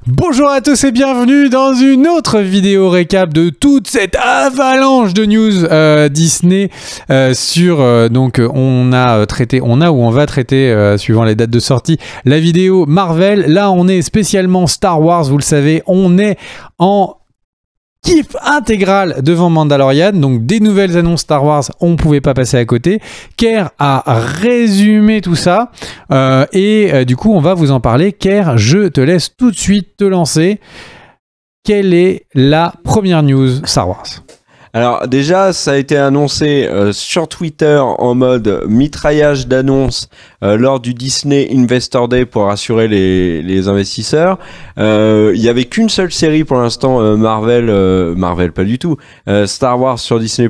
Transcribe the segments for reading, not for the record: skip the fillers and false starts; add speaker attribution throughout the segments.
Speaker 1: Bonjour à tous et bienvenue dans une autre vidéo récap de toute cette avalanche de news Disney donc on va traiter suivant les dates de sortie la vidéo Marvel. Là on est spécialement Star Wars, vous le savez, on est en kiff intégral devant Mandalorian, donc des nouvelles annonces Star Wars, on pouvait pas passer à côté. Ker a résumé tout ça et du coup on va vous en parler. Ker, je te laisse tout de suite te lancer. Quelle est la première news Star Wars ?
Speaker 2: Alors déjà, ça a été annoncé sur Twitter en mode mitraillage d'annonces lors du Disney Investor Day pour rassurer les investisseurs. Il y avait qu'une seule série pour l'instant, Marvel pas du tout, Star Wars sur Disney+,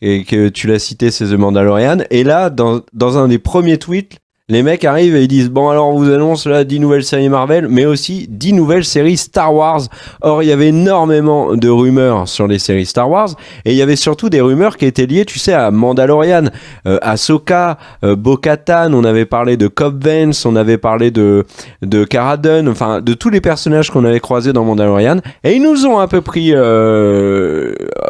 Speaker 2: et que tu l'as cité, c'est The Mandalorian. Et là, dans un des premiers tweets, les mecs arrivent et ils disent « Bon, alors on vous annonce là 10 nouvelles séries Marvel, mais aussi 10 nouvelles séries Star Wars. » Or, il y avait énormément de rumeurs sur les séries Star Wars, et il y avait surtout des rumeurs qui étaient liées, tu sais, à Mandalorian, Ahsoka, Bo-Katan, on avait parlé de Cobb Vanth, on avait parlé de Cara Dune, enfin, de tous les personnages qu'on avait croisés dans Mandalorian, et ils nous ont un peu pris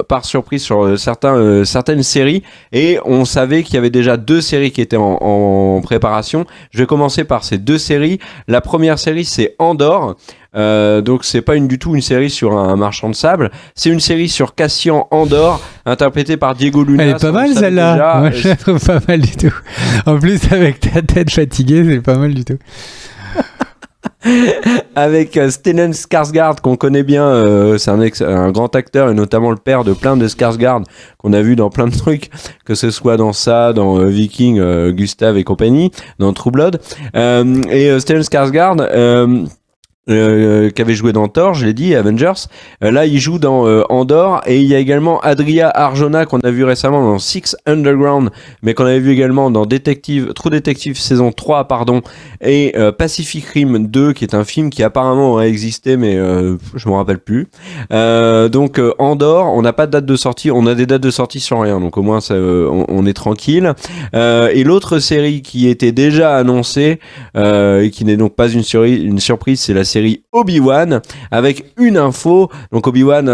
Speaker 2: par surprise sur certaines séries, et on savait qu'il y avait déjà 2 séries qui étaient en préparation. Je vais commencer par ces 2 séries. La première série, c'est Andor. Donc c'est pas du tout une série sur un marchand de sable, c'est une série sur Cassian Andor, interprété par Diego Luna.
Speaker 1: Elle est pas mal celle-là. Moi je la trouve pas mal du tout. En plus avec ta tête fatiguée, c'est pas mal du tout.
Speaker 2: Avec Stellan Skarsgård qu'on connaît bien, c'est un grand acteur et notamment le père de plein de Skarsgård qu'on a vu dans plein de trucs, que ce soit dans ça, dans Viking, Gustave et compagnie, dans True Blood, et Stellan Skarsgård qui avait joué dans Thor, je l'ai dit, Avengers. Là, il joue dans Andor, et il y a également Adria Arjona qu'on a vu récemment dans Six Underground, mais qu'on avait vu également dans True Detective saison 3, et Pacific Rim 2, qui est un film qui apparemment aurait existé, mais je m'en rappelle plus. Donc Andor, on n'a pas de date de sortie, on a des dates de sortie sur rien, donc au moins ça, on est tranquille. Et l'autre série qui était déjà annoncée, et qui n'est donc pas une surprise, c'est la série Obi-Wan, avec une info. Donc Obi-Wan,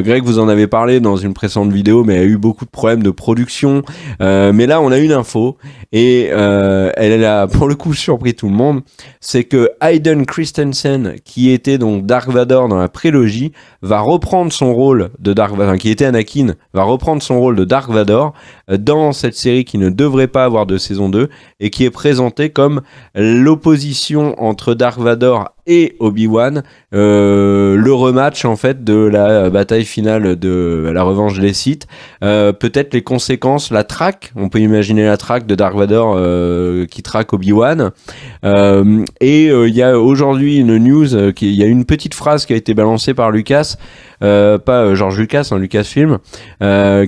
Speaker 2: Greg, vous en avez parlé dans une précédente vidéo, mais il y a eu beaucoup de problèmes de production, mais là on a une info, et elle a pour le coup surpris tout le monde. C'est que Hayden Christensen, qui était donc Dark Vador dans la prélogie, va reprendre son rôle de Dark Vador, qui était Anakin, va reprendre son rôle de Dark Vador dans cette série qui ne devrait pas avoir de saison 2, et qui est présentée comme l'opposition entre Dark Vador et Obi-Wan, le rematch en fait de la bataille finale de la revanche des Sith, peut-être les conséquences, la traque, on peut imaginer la traque de Dark Vador qui traque Obi-Wan, et il y a aujourd'hui une news, il y a une petite phrase qui a été balancée par Lucas, pas George Lucas, Lucasfilm,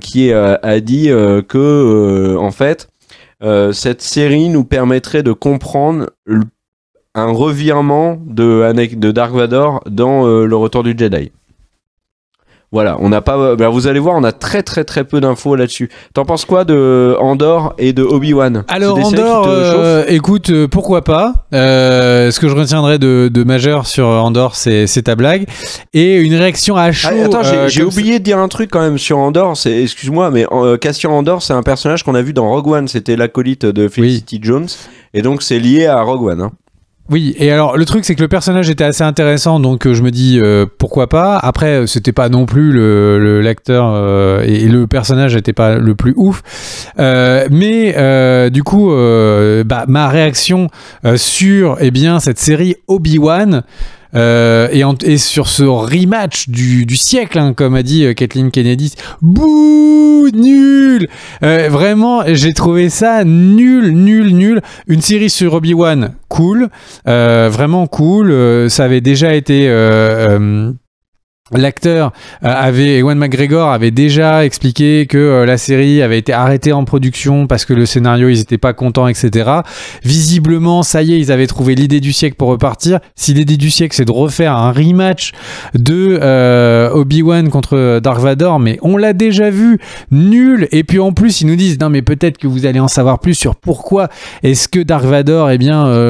Speaker 2: qui a dit que en fait cette série nous permettrait de comprendre un revirement de Dark Vador dans Le Retour du Jedi. Voilà, on n'a pas. Vous allez voir, on a très très très peu d'infos là-dessus. T'en penses quoi de Andor et de Obi-Wan ?
Speaker 1: Alors Andor, écoute, pourquoi pas. Ce que je retiendrai de majeur sur Andor, c'est ta blague et une réaction à chaud.
Speaker 2: Attends, j'ai oublié de dire un truc quand même sur Andor. Excuse-moi, mais Cassian Andor, c'est un personnage qu'on a vu dans Rogue One. C'était l'acolyte de Felicity Jones, et donc c'est lié à Rogue One. Hein.
Speaker 1: Oui, et alors le truc c'est que le personnage était assez intéressant, donc je me dis pourquoi pas. Après c'était pas non plus l'acteur et le personnage n'était pas le plus ouf, mais du coup ma réaction sur cette série Obi-Wan et sur ce rematch du siècle, hein, comme a dit Kathleen Kennedy, bouh, nul. Vraiment, j'ai trouvé ça nul. Une série sur Obi-Wan, cool, vraiment cool. Ça avait déjà été L'acteur Ewan McGregor avait déjà expliqué que la série avait été arrêtée en production parce que le scénario, ils étaient pas contents, etc. Visiblement, ça y est, ils avaient trouvé l'idée du siècle pour repartir. Si l'idée du siècle, c'est de refaire un rematch de Obi-Wan contre Dark Vador, mais on l'a déjà vu, nul. Et puis en plus, ils nous disent, non mais peut-être que vous allez en savoir plus sur pourquoi est-ce que Dark Vador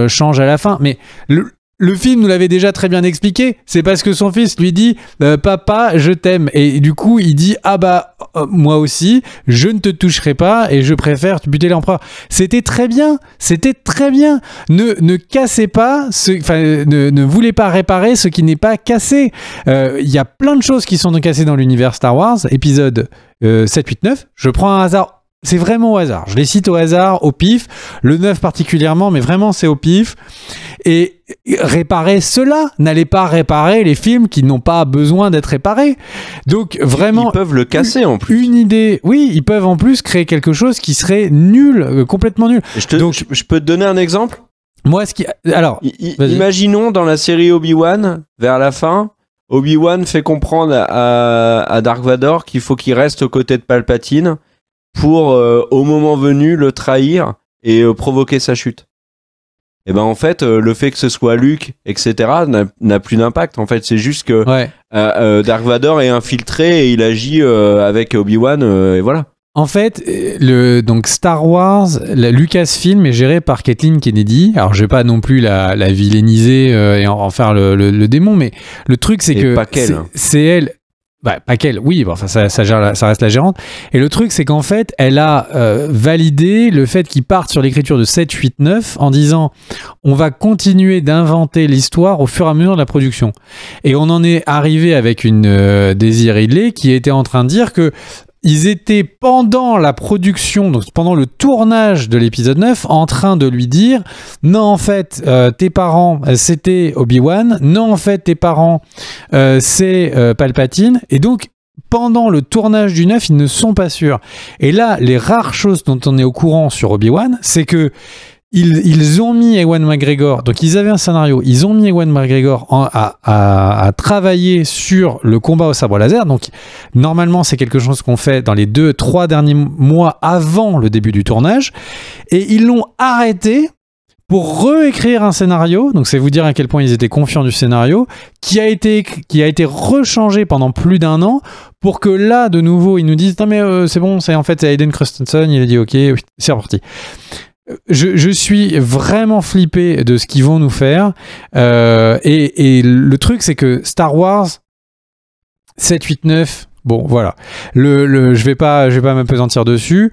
Speaker 1: change à la fin. Mais le film nous l'avait déjà très bien expliqué. C'est parce que son fils lui dit papa, je t'aime. Et du coup, il dit ah bah moi aussi, je ne te toucherai pas et je préfère buter l'empereur. C'était très bien. C'était très bien. Ne cassez pas, ne voulez pas réparer ce qui n'est pas cassé. Il y a plein de choses qui sont cassées dans l'univers Star Wars. Épisode 7, 8, 9. Je prends un hasard. C'est vraiment au hasard. Je les cite au hasard, au pif. Le 9 particulièrement, mais vraiment c'est au pif. Et réparer cela. N'allez pas réparer les films qui n'ont pas besoin d'être réparés. Donc vraiment...
Speaker 2: Ils peuvent le casser en plus.
Speaker 1: Une idée... Oui, ils peuvent en plus créer quelque chose qui serait nul, complètement nul.
Speaker 2: Donc, je peux te donner un exemple ?
Speaker 1: Moi, ce qui... Alors,
Speaker 2: imaginons dans la série Obi-Wan, vers la fin, Obi-Wan fait comprendre à Dark Vador qu'il faut qu'il reste aux côtés de Palpatine pour, au moment venu, le trahir et provoquer sa chute. Et ben en fait, le fait que ce soit Luke, etc., n'a plus d'impact. En fait, c'est juste que Dark Vador est infiltré et il agit avec Obi-Wan, et voilà.
Speaker 1: En fait, donc Star Wars, la Lucasfilm est gérée par Kathleen Kennedy. Alors, je vais pas non plus la vilainiser et en faire le démon, mais le truc, c'est que c'est elle... Bah, pas qu'elle, oui, bon, enfin, ça reste la gérante. Et le truc, c'est qu'en fait, elle a validé le fait qu'ils partent sur l'écriture de 7, 8, 9 en disant on va continuer d'inventer l'histoire au fur et à mesure de la production. Et on en est arrivé avec une Daisy Ridley qui était en train de dire que ils étaient pendant la production, donc pendant le tournage de l'épisode 9, en train de lui dire non, en fait, tes parents, c'était Obi-Wan. Non, en fait, tes parents, c'est Palpatine. Et donc, pendant le tournage du 9, ils ne sont pas sûrs. Et là, les rares choses dont on est au courant sur Obi-Wan, c'est que ils ont mis Ewan McGregor, donc ils avaient un scénario, ils ont mis Ewan McGregor à travailler sur le combat au sabre laser, donc normalement c'est quelque chose qu'on fait dans les 2-3 derniers mois avant le début du tournage, et ils l'ont arrêté pour réécrire un scénario, donc c'est vous dire à quel point ils étaient confiants du scénario, qui a été rechangé pendant plus d'1 an, pour que là, de nouveau, ils nous disent « Non mais c'est bon, c'est Hayden Christensen, il a dit « Ok, c'est reparti ». Je suis vraiment flippé de ce qu'ils vont nous faire et le truc c'est que Star Wars 7, 8, 9 bon voilà je vais pas m'apesantir dessus.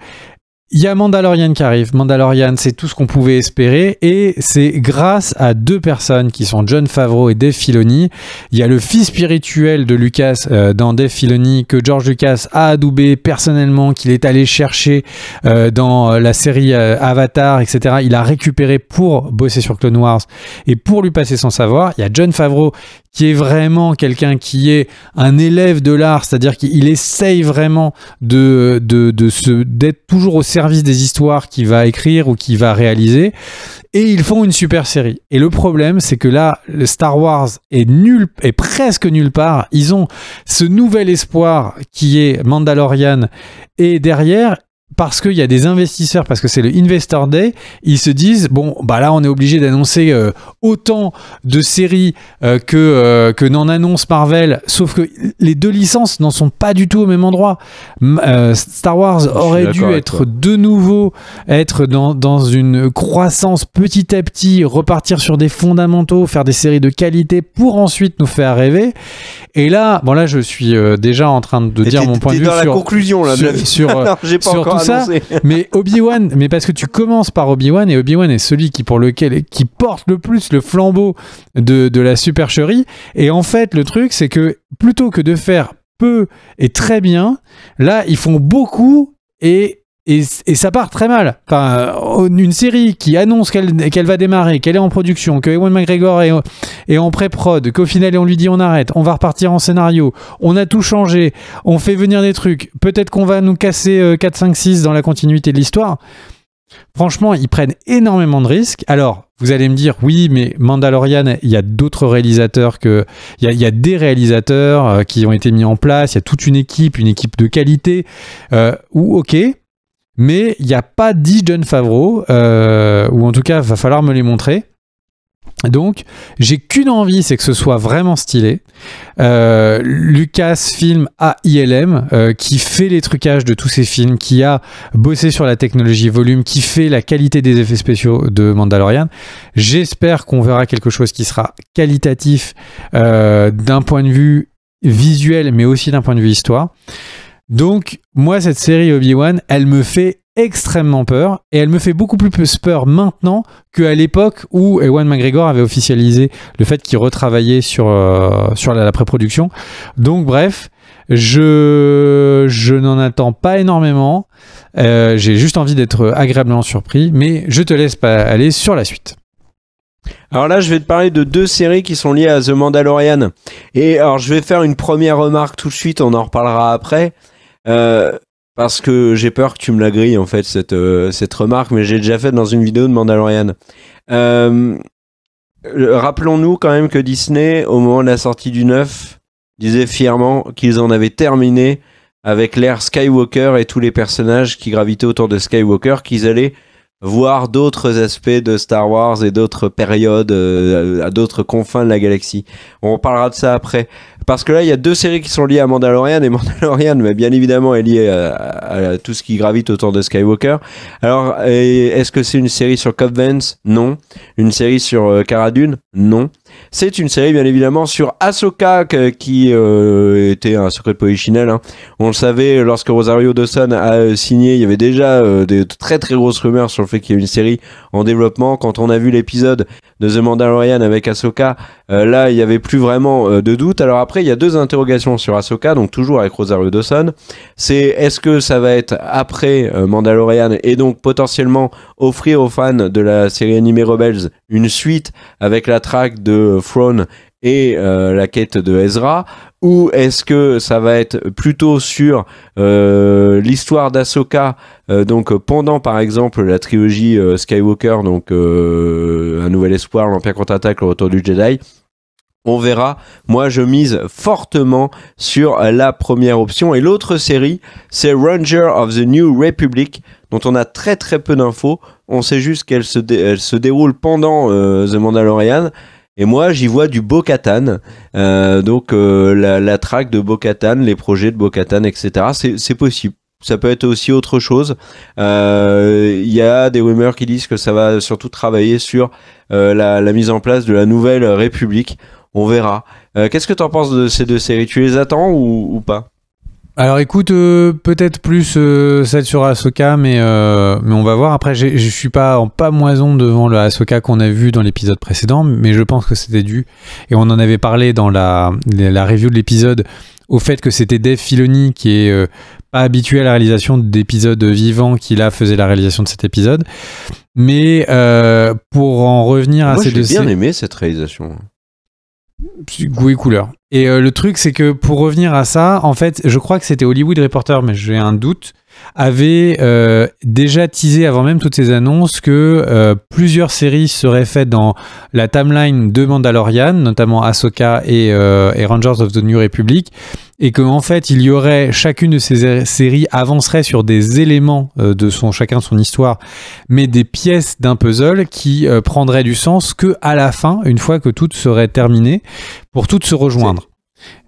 Speaker 1: Il y a Mandalorian qui arrive. Mandalorian, c'est tout ce qu'on pouvait espérer et c'est grâce à 2 personnes qui sont Jon Favreau et Dave Filoni. Il y a le fils spirituel de Lucas dans Dave Filoni que George Lucas a adoubé personnellement, qu'il est allé chercher dans la série Avatar, etc. Il a récupéré pour bosser sur Clone Wars et pour lui passer son savoir. Il y a Jon Favreau qui est vraiment quelqu'un qui est un élève de l'art, c'est-à-dire qu'il essaye vraiment d'être toujours au service des histoires qu'il va écrire ou qu'il va réaliser, et ils font une super série. Et le problème, c'est que là, le Star Wars est presque nulle part. Ils ont ce nouvel espoir qui est Mandalorian, et derrière, parce qu'il y a des investisseurs, parce que c'est le Investor Day, ils se disent bon bah là on est obligé d'annoncer autant de séries que n'en annonce Marvel, sauf que les 2 licences n'en sont pas du tout au même endroit. Star Wars aurait dû être de nouveau dans une croissance petit à petit, repartir sur des fondamentaux, faire des séries de qualité pour ensuite nous faire rêver. Et là, bon là je suis déjà en train de dire mon point de vue
Speaker 2: dans la conclusion là.
Speaker 1: Sur
Speaker 2: j'ai pas
Speaker 1: sur
Speaker 2: encore
Speaker 1: tout ça, mais Obi-Wan, mais parce que tu commences par Obi-Wan et Obi-Wan est celui qui porte le plus le flambeau de la supercherie. Et en fait, le truc, c'est que plutôt que de faire peu et très bien, là, ils font beaucoup et ça part très mal. Enfin, une série qui annonce qu'elle va démarrer, qu'elle est en production, que Ewan McGregor est en pré-prod, qu'au final on lui dit on arrête, on va repartir en scénario, on a tout changé, on fait venir des trucs, peut-être qu'on va nous casser 4, 5, 6 dans la continuité de l'histoire. Franchement, ils prennent énormément de risques. Alors, vous allez me dire, oui, mais Mandalorian, il y a d'autres réalisateurs il y a des réalisateurs qui ont été mis en place, il y a toute une équipe de qualité, ok. Mais il n'y a pas 10 Jon Favreau, ou en tout cas, il va falloir me les montrer. Donc, j'ai qu'une envie, c'est que ce soit vraiment stylé. Lucasfilm AILM, qui fait les trucages de tous ces films, qui a bossé sur la technologie volume, qui fait la qualité des effets spéciaux de Mandalorian. J'espère qu'on verra quelque chose qui sera qualitatif d'un point de vue visuel, mais aussi d'un point de vue histoire. Donc, moi, cette série Obi-Wan, elle me fait extrêmement peur, et elle me fait beaucoup plus peur maintenant qu'à l'époque où Ewan McGregor avait officialisé le fait qu'il retravaillait sur la pré-production. Donc bref, je n'en attends pas énormément, j'ai juste envie d'être agréablement surpris, mais je te laisse pas aller sur la suite.
Speaker 2: Alors là, je vais te parler de 2 séries qui sont liées à The Mandalorian. Et alors, je vais faire une première remarque tout de suite, on en reparlera après. Parce que j'ai peur que tu me la grilles en fait cette remarque, mais j'ai déjà fait dans une vidéo de Mandalorian. Rappelons-nous quand même que Disney, au moment de la sortie du 9, disait fièrement qu'ils en avaient terminé avec l'ère Skywalker et tous les personnages qui gravitaient autour de Skywalker, qu'ils allaient voir d'autres aspects de Star Wars et d'autres périodes à d'autres confins de la galaxie. On parlera de ça après. Parce que là, il y a 2 séries qui sont liées à Mandalorian, et Mandalorian, mais bien évidemment, est lié à tout ce qui gravite autour de Skywalker. Alors, est-ce que c'est une série sur Cobb Vanth ? Non. Une série sur Cara Dune ? Non. C'est une série, bien évidemment, sur Ahsoka, qui était un secret de Polichinelle. Hein. On le savait, lorsque Rosario Dawson a signé, il y avait déjà des très très grosses rumeurs sur le fait qu'il y ait une série en développement. Quand on a vu l'épisode de The Mandalorian avec Ahsoka, là, il n'y avait plus vraiment de doute. Alors après, il y a 2 interrogations sur Ahsoka, donc toujours avec Rosario Dawson. C'est est-ce que ça va être après Mandalorian, et donc potentiellement offrir aux fans de la série animée Rebels une suite avec la track de Thrawn et la quête de Ezra, ou est-ce que ça va être plutôt sur l'histoire d'Ahsoka, donc pendant par exemple la trilogie Skywalker, donc Un Nouvel Espoir, l'Empire contre-attaque, le Retour du Jedi. On verra. Moi, je mise fortement sur la première option. Et l'autre série, c'est Ranger of the New Republic, dont on a très très peu d'infos. On sait juste qu'elle se déroule pendant The Mandalorian. Et moi, j'y vois du Bo-Katan. Donc, la track de Bo-Katan, les projets de Bo-Katan, etc. C'est possible. Ça peut être aussi autre chose. Il y a des rumeurs qui disent que ça va surtout travailler sur la mise en place de la nouvelle République. On verra. Qu'est-ce que tu en penses de ces 2 séries ? Tu les attends ou pas ?
Speaker 1: Alors écoute, peut-être plus celle sur Ahsoka, mais on va voir. Après, je suis pas en pamoison devant le Ahsoka qu'on a vu dans l'épisode précédent, mais je pense que c'était dû, et on en avait parlé dans la review de l'épisode, au fait que c'était Dave Filoni qui est pas habitué à la réalisation d'épisodes vivants, qui là faisait la réalisation de cet épisode. Mais pour en revenir à ces 2 séries...
Speaker 2: Moi, j'ai bien aimé cette réalisation.
Speaker 1: Goût et couleur. Et le truc, c'est que pour revenir à ça, en fait, je crois que c'était Hollywood Reporter, mais j'ai un doute, avait déjà teasé avant même toutes ces annonces que plusieurs séries seraient faites dans la timeline de Mandalorian, notamment Ahsoka et Rangers of the New Republic, et qu'en fait, il y aurait, chacune de ces séries avancerait sur des éléments de chacun son histoire, mais des pièces d'un puzzle qui prendraient du sens que à la fin, une fois que toutes seraient terminées, pour toutes se rejoindre.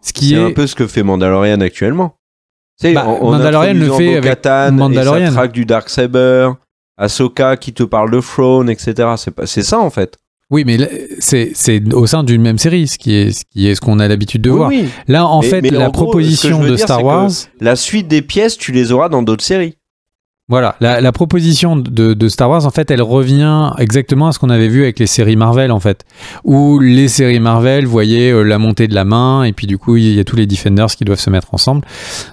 Speaker 2: C'est un peu ce que fait Mandalorian actuellement.
Speaker 1: Mandalorian le fait avec Mandalorian.
Speaker 2: Et sa track du Darksaber, Ahsoka qui te parle de Throne, etc. C'est ça en fait.
Speaker 1: Oui, mais c'est au sein d'une même série, ce qui est ce qu'on a l'habitude de voir.
Speaker 2: Oui.
Speaker 1: Là, en fait, la proposition de Star Wars...
Speaker 2: La suite des pièces, tu les auras dans d'autres séries.
Speaker 1: Voilà, la proposition de Star Wars, en fait, elle revient exactement à ce qu'on avait vu avec les séries Marvel, en fait. Où les séries Marvel voyaient la montée de la main, et puis du coup, il y a tous les Defenders qui doivent se mettre ensemble.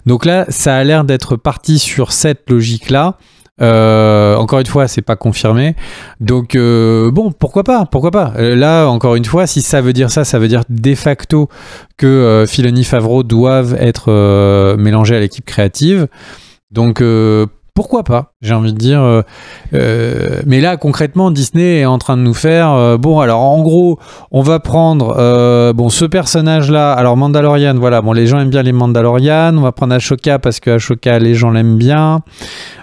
Speaker 1: Donc là, ça a l'air d'être parti sur cette logique-là. Encore une fois, c'est pas confirmé. Donc bon, pourquoi pas. Là, encore une fois, si ça veut dire ça veut dire de facto que Filoni, Favreau doivent être mélangés à l'équipe créative. Donc pourquoi pas, j'ai envie de dire. Mais là, concrètement, Disney est en train de nous faire... bon, alors, en gros, on va prendre ce personnage-là. Alors, Mandalorian, voilà. Bon, les gens aiment bien les Mandalorian. On va prendre Ahsoka parce que Ahsoka, les gens l'aiment bien.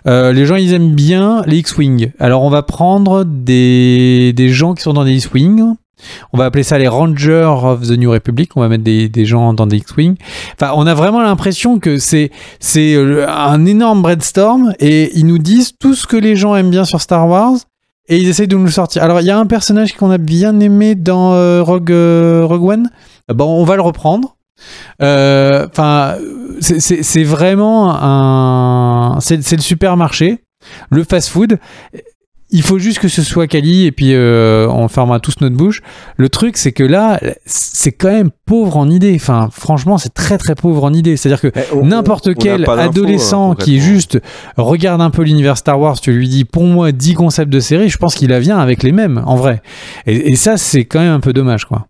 Speaker 1: Les gens, ils aiment bien les X-Wing. Alors, on va prendre des gens qui sont dans des X-Wing. On va appeler ça les Rangers of the New Republic. On va mettre des gens dans des X-Wing. Enfin, on a vraiment l'impression que c'est un énorme brainstorm et ils nous disent tout ce que les gens aiment bien sur Star Wars et ils essayent de nous le sortir. Alors, il y a un personnage qu'on a bien aimé dans Rogue One. Bon, on va le reprendre. Enfin, c'est vraiment c'est le supermarché, le fast-food. Il faut juste que ce soit quali et puis on fermera tous notre bouche. Le truc, c'est que là, c'est quand même pauvre en idées. Enfin, franchement, c'est très très pauvre en idées. C'est-à-dire que n'importe quel adolescent qui juste regarde un peu l'univers Star Wars, tu lui dis pour moi 10 concepts de série, je pense qu'il a vient avec les mêmes en vrai. Et ça, c'est quand même un peu dommage, quoi.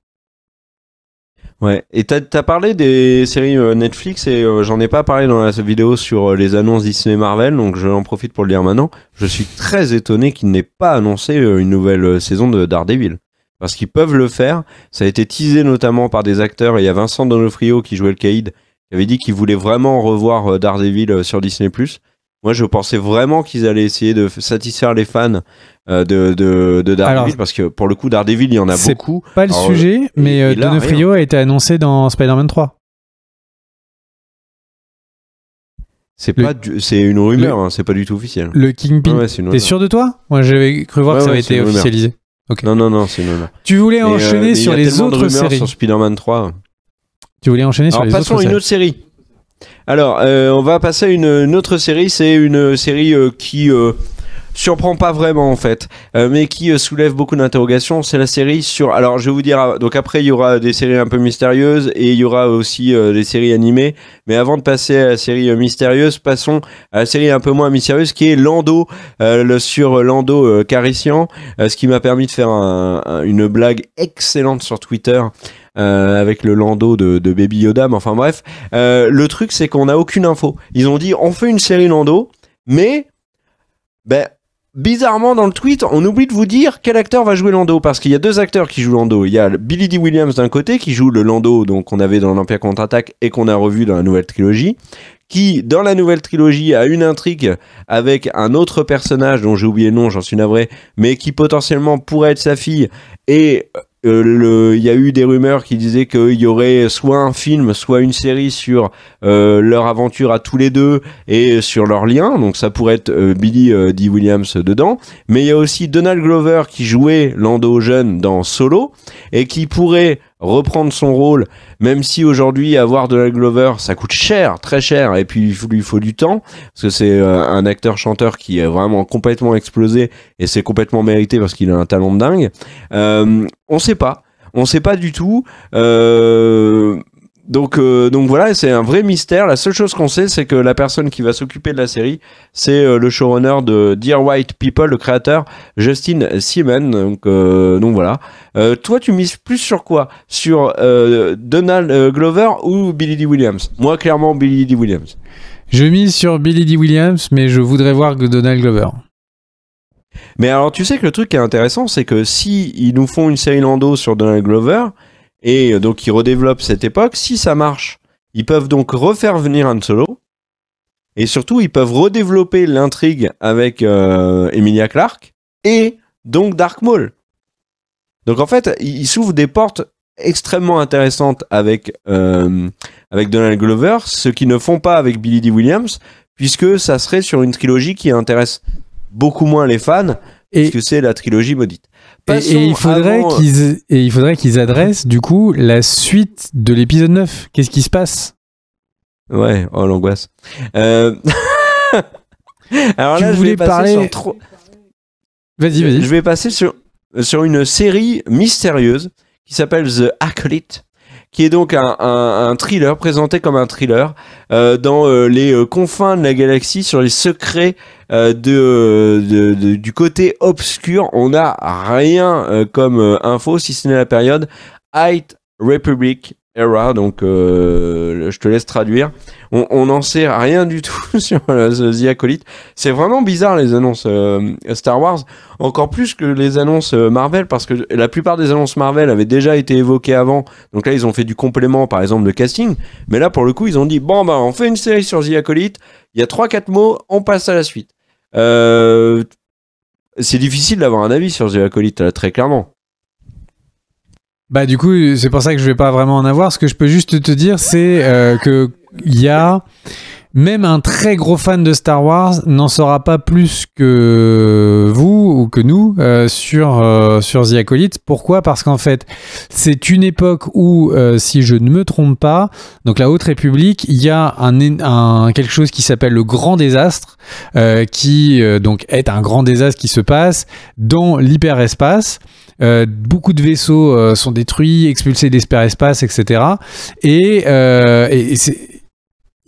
Speaker 2: Ouais, et t'as parlé des séries Netflix et j'en ai pas parlé dans la vidéo sur les annonces Disney Marvel, donc je en profite pour le dire maintenant. Je suis très étonné qu'ils n'aient pas annoncé une nouvelle saison de Daredevil. Parce qu'ils peuvent le faire, ça a été teasé notamment par des acteurs, et il y a Vincent D'Onofrio qui jouait le Caïd, qui avait dit qu'il voulait vraiment revoir Daredevil sur Disney+. Moi, je pensais vraiment qu'ils allaient essayer de satisfaire les fans de Daredevil. Alors, parce que pour le coup, Daredevil, il y en a beaucoup.
Speaker 1: C'est pas le sujet, mais D'Onofrio a été annoncé dans Spider-Man 3.
Speaker 2: C'est une rumeur, hein, c'est pas du tout officiel.
Speaker 1: Le Kingpin, t'es sûr de toi? Moi, j'avais cru voir que ça avait été officialisé. Okay.
Speaker 2: Non, c'est une rumeur.
Speaker 1: Tu voulais enchaîner sur les autres séries.
Speaker 2: Sur Spider-Man 3.
Speaker 1: Tu voulais enchaîner sur les autres séries.
Speaker 2: Passons à une autre série. Alors, on va passer à une autre série. C'est une série qui surprend pas vraiment en fait, mais qui soulève beaucoup d'interrogations. C'est la série sur... Alors, je vais vous dire... Donc après, il y aura des séries un peu mystérieuses et il y aura aussi des séries animées. Mais avant de passer à la série mystérieuse, passons à la série un peu moins mystérieuse qui est Lando, sur Lando Calrissian, ce qui m'a permis de faire une blague excellente sur Twitter. Avec le Lando de Baby Yoda, mais enfin bref, le truc c'est qu'on n'a aucune info. Ils ont dit on fait une série Lando, mais bizarrement dans le tweet on oublie de vous dire quel acteur va jouer Lando, parce qu'il y a deux acteurs qui jouent Lando. Il y a Billy Dee Williams d'un côté qui joue le Lando donc qu'on avait dans l'Empire contre-attaque et qu'on a revu dans la nouvelle trilogie, qui dans la nouvelle trilogie a une intrigue avec un autre personnage dont j'ai oublié le nom, j'en suis navré, mais qui potentiellement pourrait être sa fille. Et il y a eu des rumeurs qui disaient qu'il y aurait soit un film, soit une série sur leur aventure à tous les deux et sur leur lien. Donc ça pourrait être Billy Dee Williams dedans. Mais il y a aussi Donald Glover qui jouait Lando jeune dans Solo et qui pourrait reprendre son rôle, même si aujourd'hui avoir Donald Glover ça coûte cher, très cher, et puis il lui faut du temps, parce que c'est un acteur-chanteur qui est vraiment complètement explosé, et c'est complètement mérité parce qu'il a un talent de dingue. On sait pas du tout. Donc voilà, c'est un vrai mystère. La seule chose qu'on sait, c'est que la personne qui va s'occuper de la série, c'est le showrunner de Dear White People, le créateur Justin Simon. Donc voilà. Toi, tu mises plus sur quoi? Sur Donald Glover ou Billy Dee Williams? Moi, clairement, Billy Dee Williams.
Speaker 1: Je mise sur Billy Dee Williams, mais je voudrais voir que Donald Glover.
Speaker 2: Mais alors, tu sais que le truc qui est intéressant, c'est que si ils nous font une série Lando sur Donald Glover, et donc ils redéveloppent cette époque, si ça marche, ils peuvent donc refaire venir Han Solo, et surtout ils peuvent redévelopper l'intrigue avec Emilia Clarke, et donc Darth Maul. Donc en fait, ils s'ouvrent des portes extrêmement intéressantes avec Donald Glover, ce qu'ils ne font pas avec Billy Dee Williams, puisque ça serait sur une trilogie qui intéresse beaucoup moins les fans, puisque c'est la trilogie maudite.
Speaker 1: Et il faudrait qu'ils adressent du coup la suite de l'épisode 9. Qu'est-ce qui se passe?
Speaker 2: Ouais, oh l'angoisse. Alors là, je vais passer sur
Speaker 1: Vas-y.
Speaker 2: Je vais passer sur une série mystérieuse qui s'appelle The Acolyte, qui est donc un thriller, présenté comme un thriller, dans les confins de la galaxie, sur les secrets du côté obscur. On n'a rien comme info, si ce n'est la période High Republic Era, donc je te laisse traduire. On n'en sait rien du tout sur The Acolyte. C'est vraiment bizarre les annonces Star Wars, encore plus que les annonces Marvel, parce que la plupart des annonces Marvel avaient déjà été évoquées avant, donc là ils ont fait du complément, par exemple de casting, mais là pour le coup ils ont dit bon bah on fait une série sur The Acolyte, il y a 3-4 mots, on passe à la suite. C'est difficile d'avoir un avis sur The Acolyte là, très clairement.
Speaker 1: Bah du coup, c'est pour ça que je vais pas vraiment en avoir. Ce que je peux juste te dire, c'est que il y a même un très gros fan de Star Wars n'en saura pas plus que vous ou que nous sur The Acolyte. Pourquoi ? Parce qu'en fait, c'est une époque où, si je ne me trompe pas, donc la Haute République, il y a quelque chose qui s'appelle le Grand Désastre, qui donc est un grand désastre qui se passe dans l'hyperespace. Beaucoup de vaisseaux sont détruits, expulsés d'hyperespace, etc. Et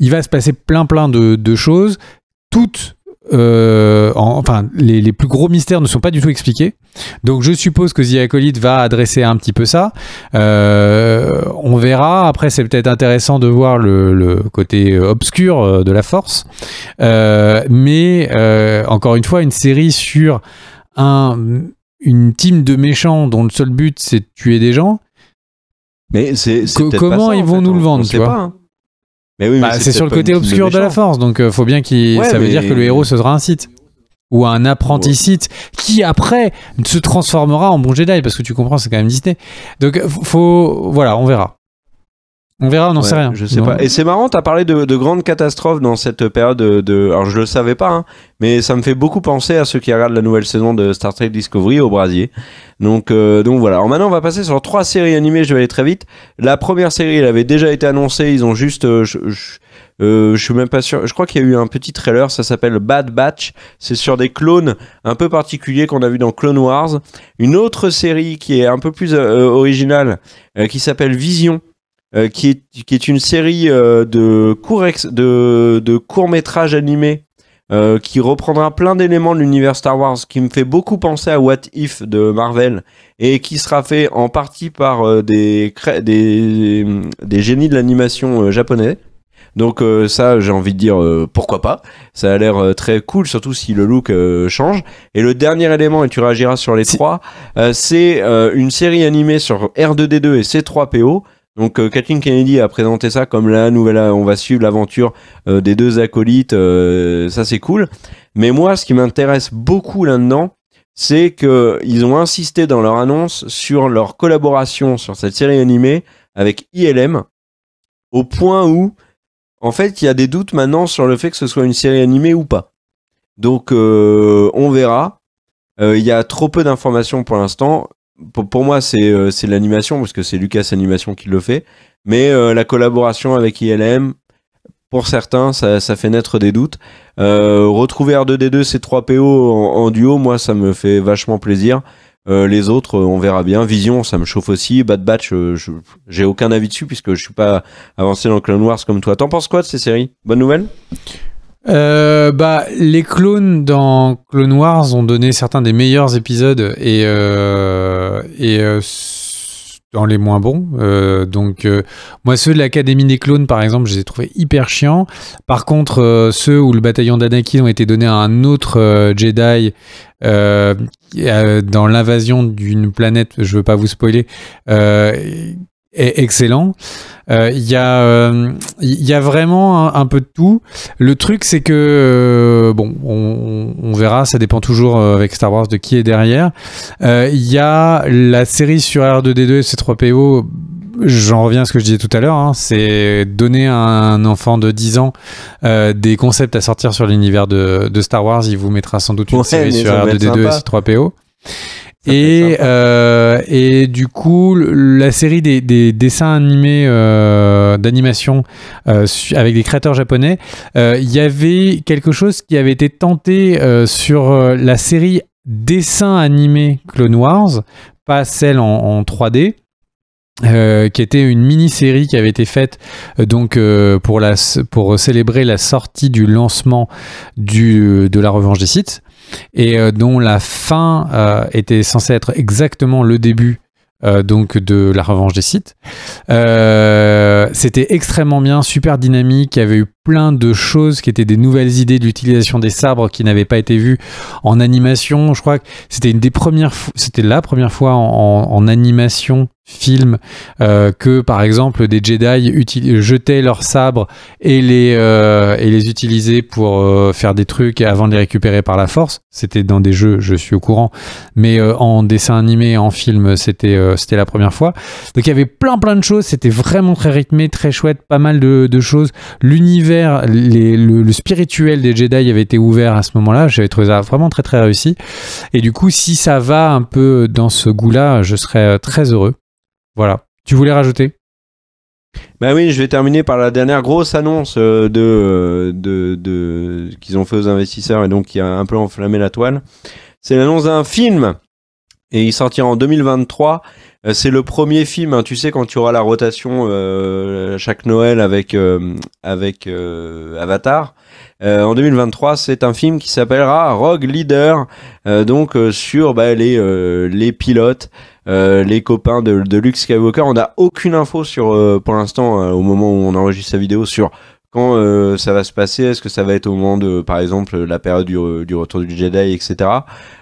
Speaker 1: il va se passer plein de choses. Toutes, les plus gros mystères ne sont pas du tout expliqués. Donc je suppose que The Acolyte va adresser un petit peu ça. On verra. Après, c'est peut-être intéressant de voir le côté obscur de la Force. Mais encore une fois, une série sur une team de méchants dont le seul but c'est de tuer des gens.
Speaker 2: Mais c'est
Speaker 1: comment
Speaker 2: pas ça,
Speaker 1: ils vont nous le vendre, tu vois
Speaker 2: pas, hein. Mais oui,
Speaker 1: c'est sur le côté obscur de la Force, donc faut bien ça veut dire que le héros ce sera un Sith ou un apprenti Sith qui après se transformera en bon Jedi, parce que tu comprends, c'est quand même Disney. Donc voilà, on verra. On verra, on n'en sait rien.
Speaker 2: Je sais pas. Et c'est marrant, t'as parlé de grandes catastrophes dans cette période alors je le savais pas, hein, mais ça me fait beaucoup penser à ceux qui regardent la nouvelle saison de Star Trek Discovery au brasier. Donc voilà. Alors maintenant, on va passer sur 3 séries animées, je vais aller très vite. La première série, elle avait déjà été annoncée, ils ont juste... je suis même pas sûr. Je crois qu'il y a eu un petit trailer, ça s'appelle Bad Batch. C'est sur des clones un peu particuliers qu'on a vu dans Clone Wars. Une autre série qui est un peu plus originale, qui s'appelle Vision. Qui est une série de courts-métrages animés qui reprendra plein d'éléments de l'univers Star Wars, qui me fait beaucoup penser à What If de Marvel, et qui sera fait en partie par des génies de l'animation japonais. Donc ça, j'ai envie de dire pourquoi pas. Ça a l'air très cool, surtout si le look change. Et le dernier élément, et tu réagiras sur les trois, c'est une série animée sur R2D2 et C3PO. Donc Kathleen Kennedy a présenté ça comme la nouvelle, on va suivre l'aventure des 2 acolytes, ça c'est cool. Mais moi, ce qui m'intéresse beaucoup là-dedans, c'est qu'ils ont insisté dans leur annonce sur leur collaboration sur cette série animée avec ILM, au point où, en fait, il y a des doutes maintenant sur le fait que ce soit une série animée ou pas. Donc on verra. Il y a trop peu d'informations pour l'instant. Pour moi, c'est l'animation, parce que c'est Lucas Animation qui le fait. Mais la collaboration avec ILM, pour certains, ça fait naître des doutes. Retrouver R2D2, C3PO en duo, moi, ça me fait vachement plaisir. Les autres, on verra bien. Vision, ça me chauffe aussi. Bad Batch, j'ai aucun avis dessus, puisque je suis pas avancé dans Clone Wars comme toi. T'en penses quoi de ces séries ? Bonne nouvelle ?
Speaker 1: Les clones dans Clone Wars ont donné certains des meilleurs épisodes et dans les moins bons. Donc moi, ceux de l'Académie des clones, par exemple, je les ai trouvés hyper chiants. Par contre, ceux où le bataillon d'Anakin ont été donnés à un autre Jedi dans l'invasion d'une planète, je veux pas vous spoiler, est excellent. Il y a vraiment un peu de tout. Le truc, c'est que on verra, ça dépend toujours avec Star Wars de qui est derrière. Il y a la série sur R2D2 et C3PO. J'en reviens à ce que je disais tout à l'heure, hein, c'est donner à un enfant de 10 ans des concepts à sortir sur l'univers de Star Wars. Il vous mettra sans doute une série sur R2D2 et C3PO. Et du coup, la série des dessins animés d'animation avec des créateurs japonais, il y avait quelque chose qui avait été tenté sur la série dessins animés Clone Wars, pas celle en 3D. Qui était une mini-série qui avait été faite pour célébrer la sortie du lancement de la Revanche des Sith, et dont la fin était censée être exactement le début de la Revanche des Sith. C'était extrêmement bien, super dynamique. Il y avait eu plein de choses qui étaient des nouvelles idées d'utilisation des sabres qui n'avaient pas été vues en animation. Je crois que c'était c'était la première fois en animation film que par exemple des Jedi jetaient leurs sabres et les utilisaient pour faire des trucs avant de les récupérer par la force. c'était dans des jeux, je suis au courant, mais en dessin animé, en film, c'était la première fois. Donc il y avait plein de choses, c'était vraiment très rythmé, très chouette, pas mal de choses. L'univers, le spirituel des Jedi avait été ouvert à ce moment-là, j'avais trouvé ça vraiment très très réussi. Et du coup, si ça va un peu dans ce goût-là, je serais très heureux. Voilà. Tu voulais rajouter ?
Speaker 2: Bah oui, je vais terminer par la dernière grosse annonce qu'ils ont fait aux investisseurs et donc qui a un peu enflammé la toile. C'est l'annonce d'un film et il sortira en 2023. C'est le premier film, hein, tu sais, quand tu auras la rotation chaque Noël avec Avatar. En 2023, c'est un film qui s'appellera Rogue Leader, sur les pilotes, les copains de Luke Skywalker. On n'a aucune info sur, pour l'instant, au moment où on enregistre sa vidéo, sur quand ça va se passer. Est-ce que ça va être au moment de, par exemple, la période du retour du Jedi, etc.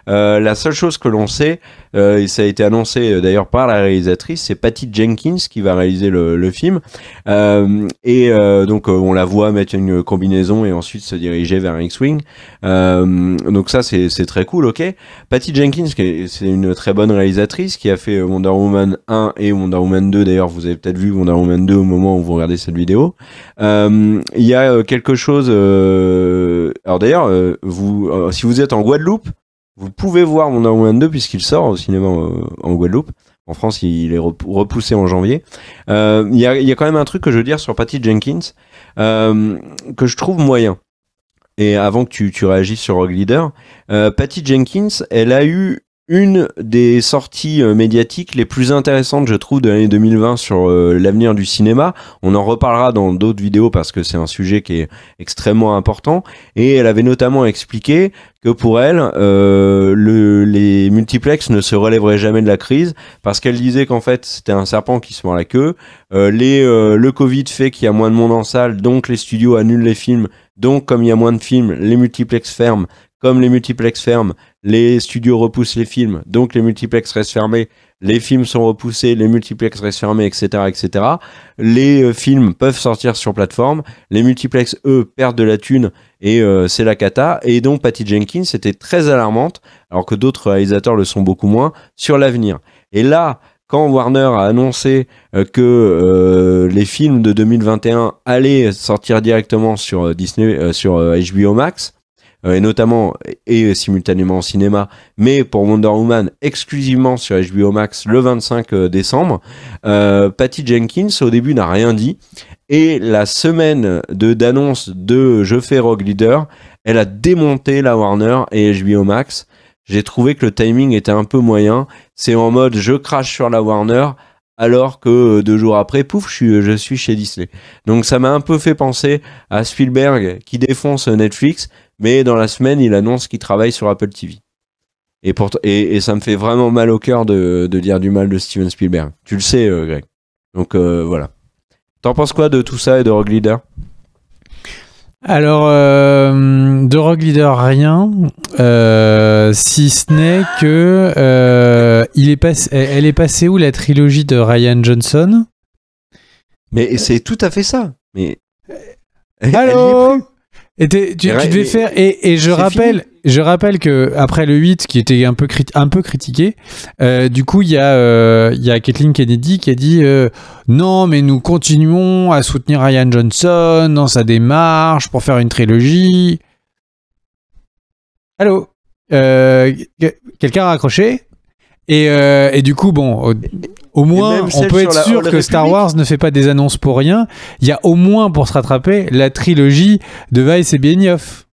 Speaker 2: La seule chose que l'on sait, et ça a été annoncé d'ailleurs par la réalisatrice, c'est Patty Jenkins qui va réaliser le film. Donc on la voit mettre une combinaison et ensuite se diriger vers un X-Wing. Donc ça c'est très cool, ok. Patty Jenkins, c'est une très bonne réalisatrice qui a fait Wonder Woman 1 et Wonder Woman 2. D'ailleurs, vous avez peut-être vu Wonder Woman 2 au moment où vous regardez cette vidéo. Il y a quelque chose... alors d'ailleurs, si vous êtes en Guadeloupe, vous pouvez voir Wonder Woman 2 puisqu'il sort au cinéma en Guadeloupe. En France, il est repoussé en janvier. Il y a quand même un truc que je veux dire sur Patty Jenkins que je trouve moyen. Et avant que tu réagisses sur Rogue Leader, Patty Jenkins, elle a eu une des sorties médiatiques les plus intéressantes, je trouve, de l'année 2020 sur l'avenir du cinéma. On en reparlera dans d'autres vidéos parce que c'est un sujet qui est extrêmement important. Et elle avait notamment expliqué que pour elle, les multiplex ne se relèveraient jamais de la crise parce qu'elle disait qu'en fait, c'était un serpent qui se mord la queue. Le Covid fait qu'il y a moins de monde en salle, donc les studios annulent les films. Donc, comme il y a moins de films, les multiplex ferment. Comme les multiplex ferment, les studios repoussent les films, donc les multiplex restent fermés, les films sont repoussés, les multiplex restent fermés, etc., etc. Les films peuvent sortir sur plateforme, les multiplex, eux, perdent de la thune et c'est la cata. Et donc Patty Jenkins était très alarmante, alors que d'autres réalisateurs le sont beaucoup moins, sur l'avenir. Et là, quand Warner a annoncé que les films de 2021 allaient sortir directement sur Disney, sur HBO Max, et notamment et simultanément en cinéma, mais pour Wonder Woman exclusivement sur HBO Max le 25 décembre, Patty Jenkins au début n'a rien dit, et la semaine d'annonce de Je fais Rogue Leader, elle a démonté la Warner et HBO Max. J'ai trouvé que le timing était un peu moyen. C'est en mode je crache sur la Warner alors que 2 jours après, pouf, je suis chez Disney. Donc ça m'a un peu fait penser à Spielberg qui défonce Netflix, mais dans la semaine, il annonce qu'il travaille sur Apple TV. Et ça me fait vraiment mal au cœur de dire du mal de Steven Spielberg. Tu le sais, Greg. Donc voilà. T'en penses quoi de tout ça et de Rogue Leader ?
Speaker 1: Alors, de Rogue Leader, rien. Si ce n'est que elle est passée où la trilogie de Rian Johnson ?
Speaker 2: Mais c'est tout à fait ça. Mais
Speaker 1: allô ? Tu devais faire et je rappelle que après le 8 qui était un peu critiqué, du coup il y a Kathleen Kennedy qui a dit non mais nous continuons à soutenir Rian Johnson dans sa démarche pour faire une trilogie. Allô, quelqu'un a raccroché et du coup bon. Au moins, on peut être sûr que Star Wars ne fait pas des annonces pour rien. Il y a au moins, pour se rattraper, la trilogie de Weiss et Benioff.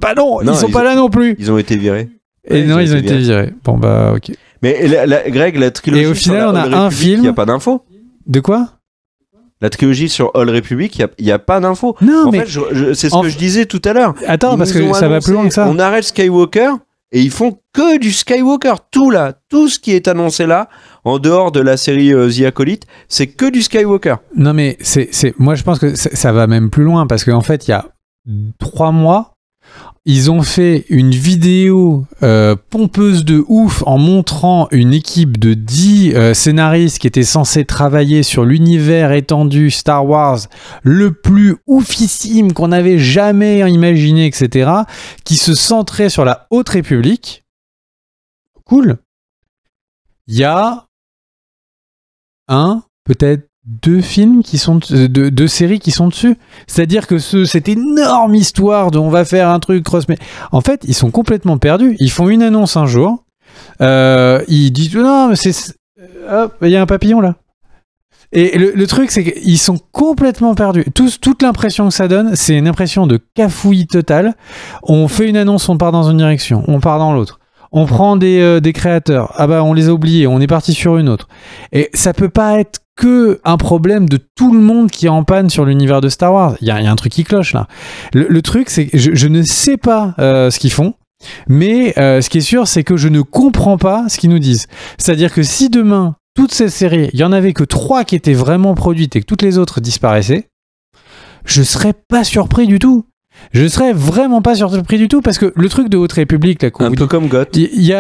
Speaker 1: Bah non, ils sont pas là non plus.
Speaker 2: Ils ont été virés.
Speaker 1: Et non, ils ont été virés. Bon bah ok.
Speaker 2: Mais Greg, la trilogie
Speaker 1: et au final,
Speaker 2: sur
Speaker 1: on a un film.
Speaker 2: Il n'y a pas d'infos.
Speaker 1: De quoi ?
Speaker 2: La trilogie sur Old Republic, il n'y a pas d'infos.
Speaker 1: Non,
Speaker 2: en
Speaker 1: mais...
Speaker 2: fait, c'est ce que je disais tout à l'heure.
Speaker 1: Attends, parce que ça va plus loin que ça.
Speaker 2: On arrête Skywalker... Et ils font que du Skywalker, tout ce qui est annoncé là, en dehors de la série The Acolyte, c'est que du Skywalker.
Speaker 1: Non mais moi je pense que ça va même plus loin, parce qu'en fait il y a 3 mois, ils ont fait une vidéo pompeuse de ouf en montrant une équipe de 10 scénaristes qui étaient censés travailler sur l'univers étendu Star Wars le plus oufissime qu'on avait jamais imaginé, etc., qui se centrait sur la Haute République. Cool. Il y a peut-être 2 films qui sont deux séries qui sont dessus. C'est-à-dire que cette énorme histoire de on va faire un truc cross, mais en fait ils sont complètement perdus. Ils font une annonce un jour, ils disent non mais hop, il y a un papillon là. Et le truc c'est qu'ils sont complètement perdus. Toute l'impression que ça donne, c'est une impression de cafouillis totale. On fait une annonce, on part dans une direction, on part dans l'autre. On prend des créateurs, ah bah on les a oubliés, on est parti sur une autre. Et ça peut pas être que un problème de tout le monde qui est en panne sur l'univers de Star Wars. Il y a un truc qui cloche là. Le truc, c'est que je ne sais pas ce qu'ils font, mais ce qui est sûr, c'est que je ne comprends pas ce qu'ils nous disent. C'est-à-dire que si demain, toutes ces séries, il y en avait que 3 qui étaient vraiment produites et que toutes les autres disparaissaient, je serais pas surpris du tout. Je serais vraiment pas surpris du tout parce que le truc de Haute République là,
Speaker 2: un peu comme GOT.
Speaker 1: Il y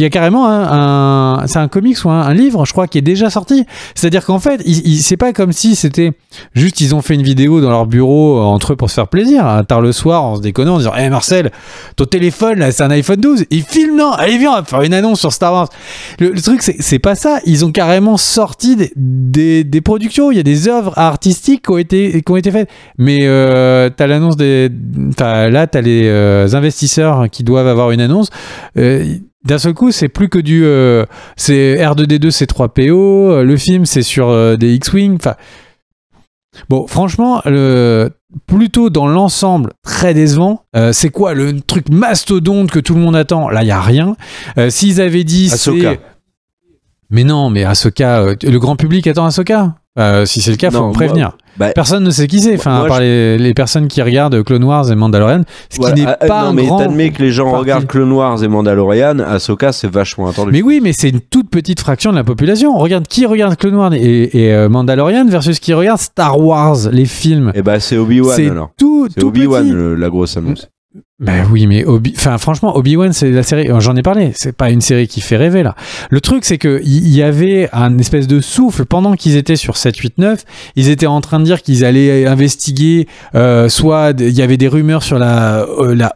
Speaker 1: a carrément c'est un comics ou un livre, je crois, qui est déjà sorti. C'est-à-dire qu'en fait, c'est pas comme si c'était juste ils ont fait une vidéo dans leur bureau entre eux pour se faire plaisir, tard le soir, en se déconnant, en disant hey Marcel, ton téléphone là, c'est un iPhone 12. Il filme, non, allez viens, on va faire une annonce sur Star Wars. Le truc, c'est pas ça. Ils ont carrément sorti des productions. Il y a des œuvres artistiques qui ont été faites. Mais t'as l'annonce là, t'as les investisseurs qui doivent avoir une annonce. D'un seul coup, c'est plus que c'est R2D2, c'est 3PO, le film, c'est sur des X-Wing, enfin... Bon, franchement, plutôt dans l'ensemble, très décevant. C'est quoi le truc mastodonte que tout le monde attend? Là, il n'y a rien. S'ils avaient dit...
Speaker 2: Ahsoka.
Speaker 1: Mais non, mais Ahsoka, le grand public attend Ahsoka. Si c'est le cas, faut me prévenir. Personne ne sait qui c'est, enfin, à part les personnes qui regardent Clone Wars et Mandalorian, ce qui n'est pas un grand...
Speaker 2: mais t'admets que les gens regardent Clone Wars et Mandalorian, Ahsoka, c'est vachement attendu.
Speaker 1: Mais oui, mais c'est une toute petite fraction de la population. Regarde qui regarde Clone Wars et Mandalorian versus qui regarde Star Wars, les films.
Speaker 2: Et bah c'est Obi-Wan alors. C'est Obi-Wan la grosse annonce.
Speaker 1: Ben oui, mais franchement, Obi-Wan, c'est la série. J'en ai parlé. C'est pas une série qui fait rêver là. Le truc, c'est que il y avait un espèce de souffle pendant qu'ils étaient sur 7, 8, 9. Ils étaient en train de dire qu'ils allaient investiguer. Soit il y avait des rumeurs sur la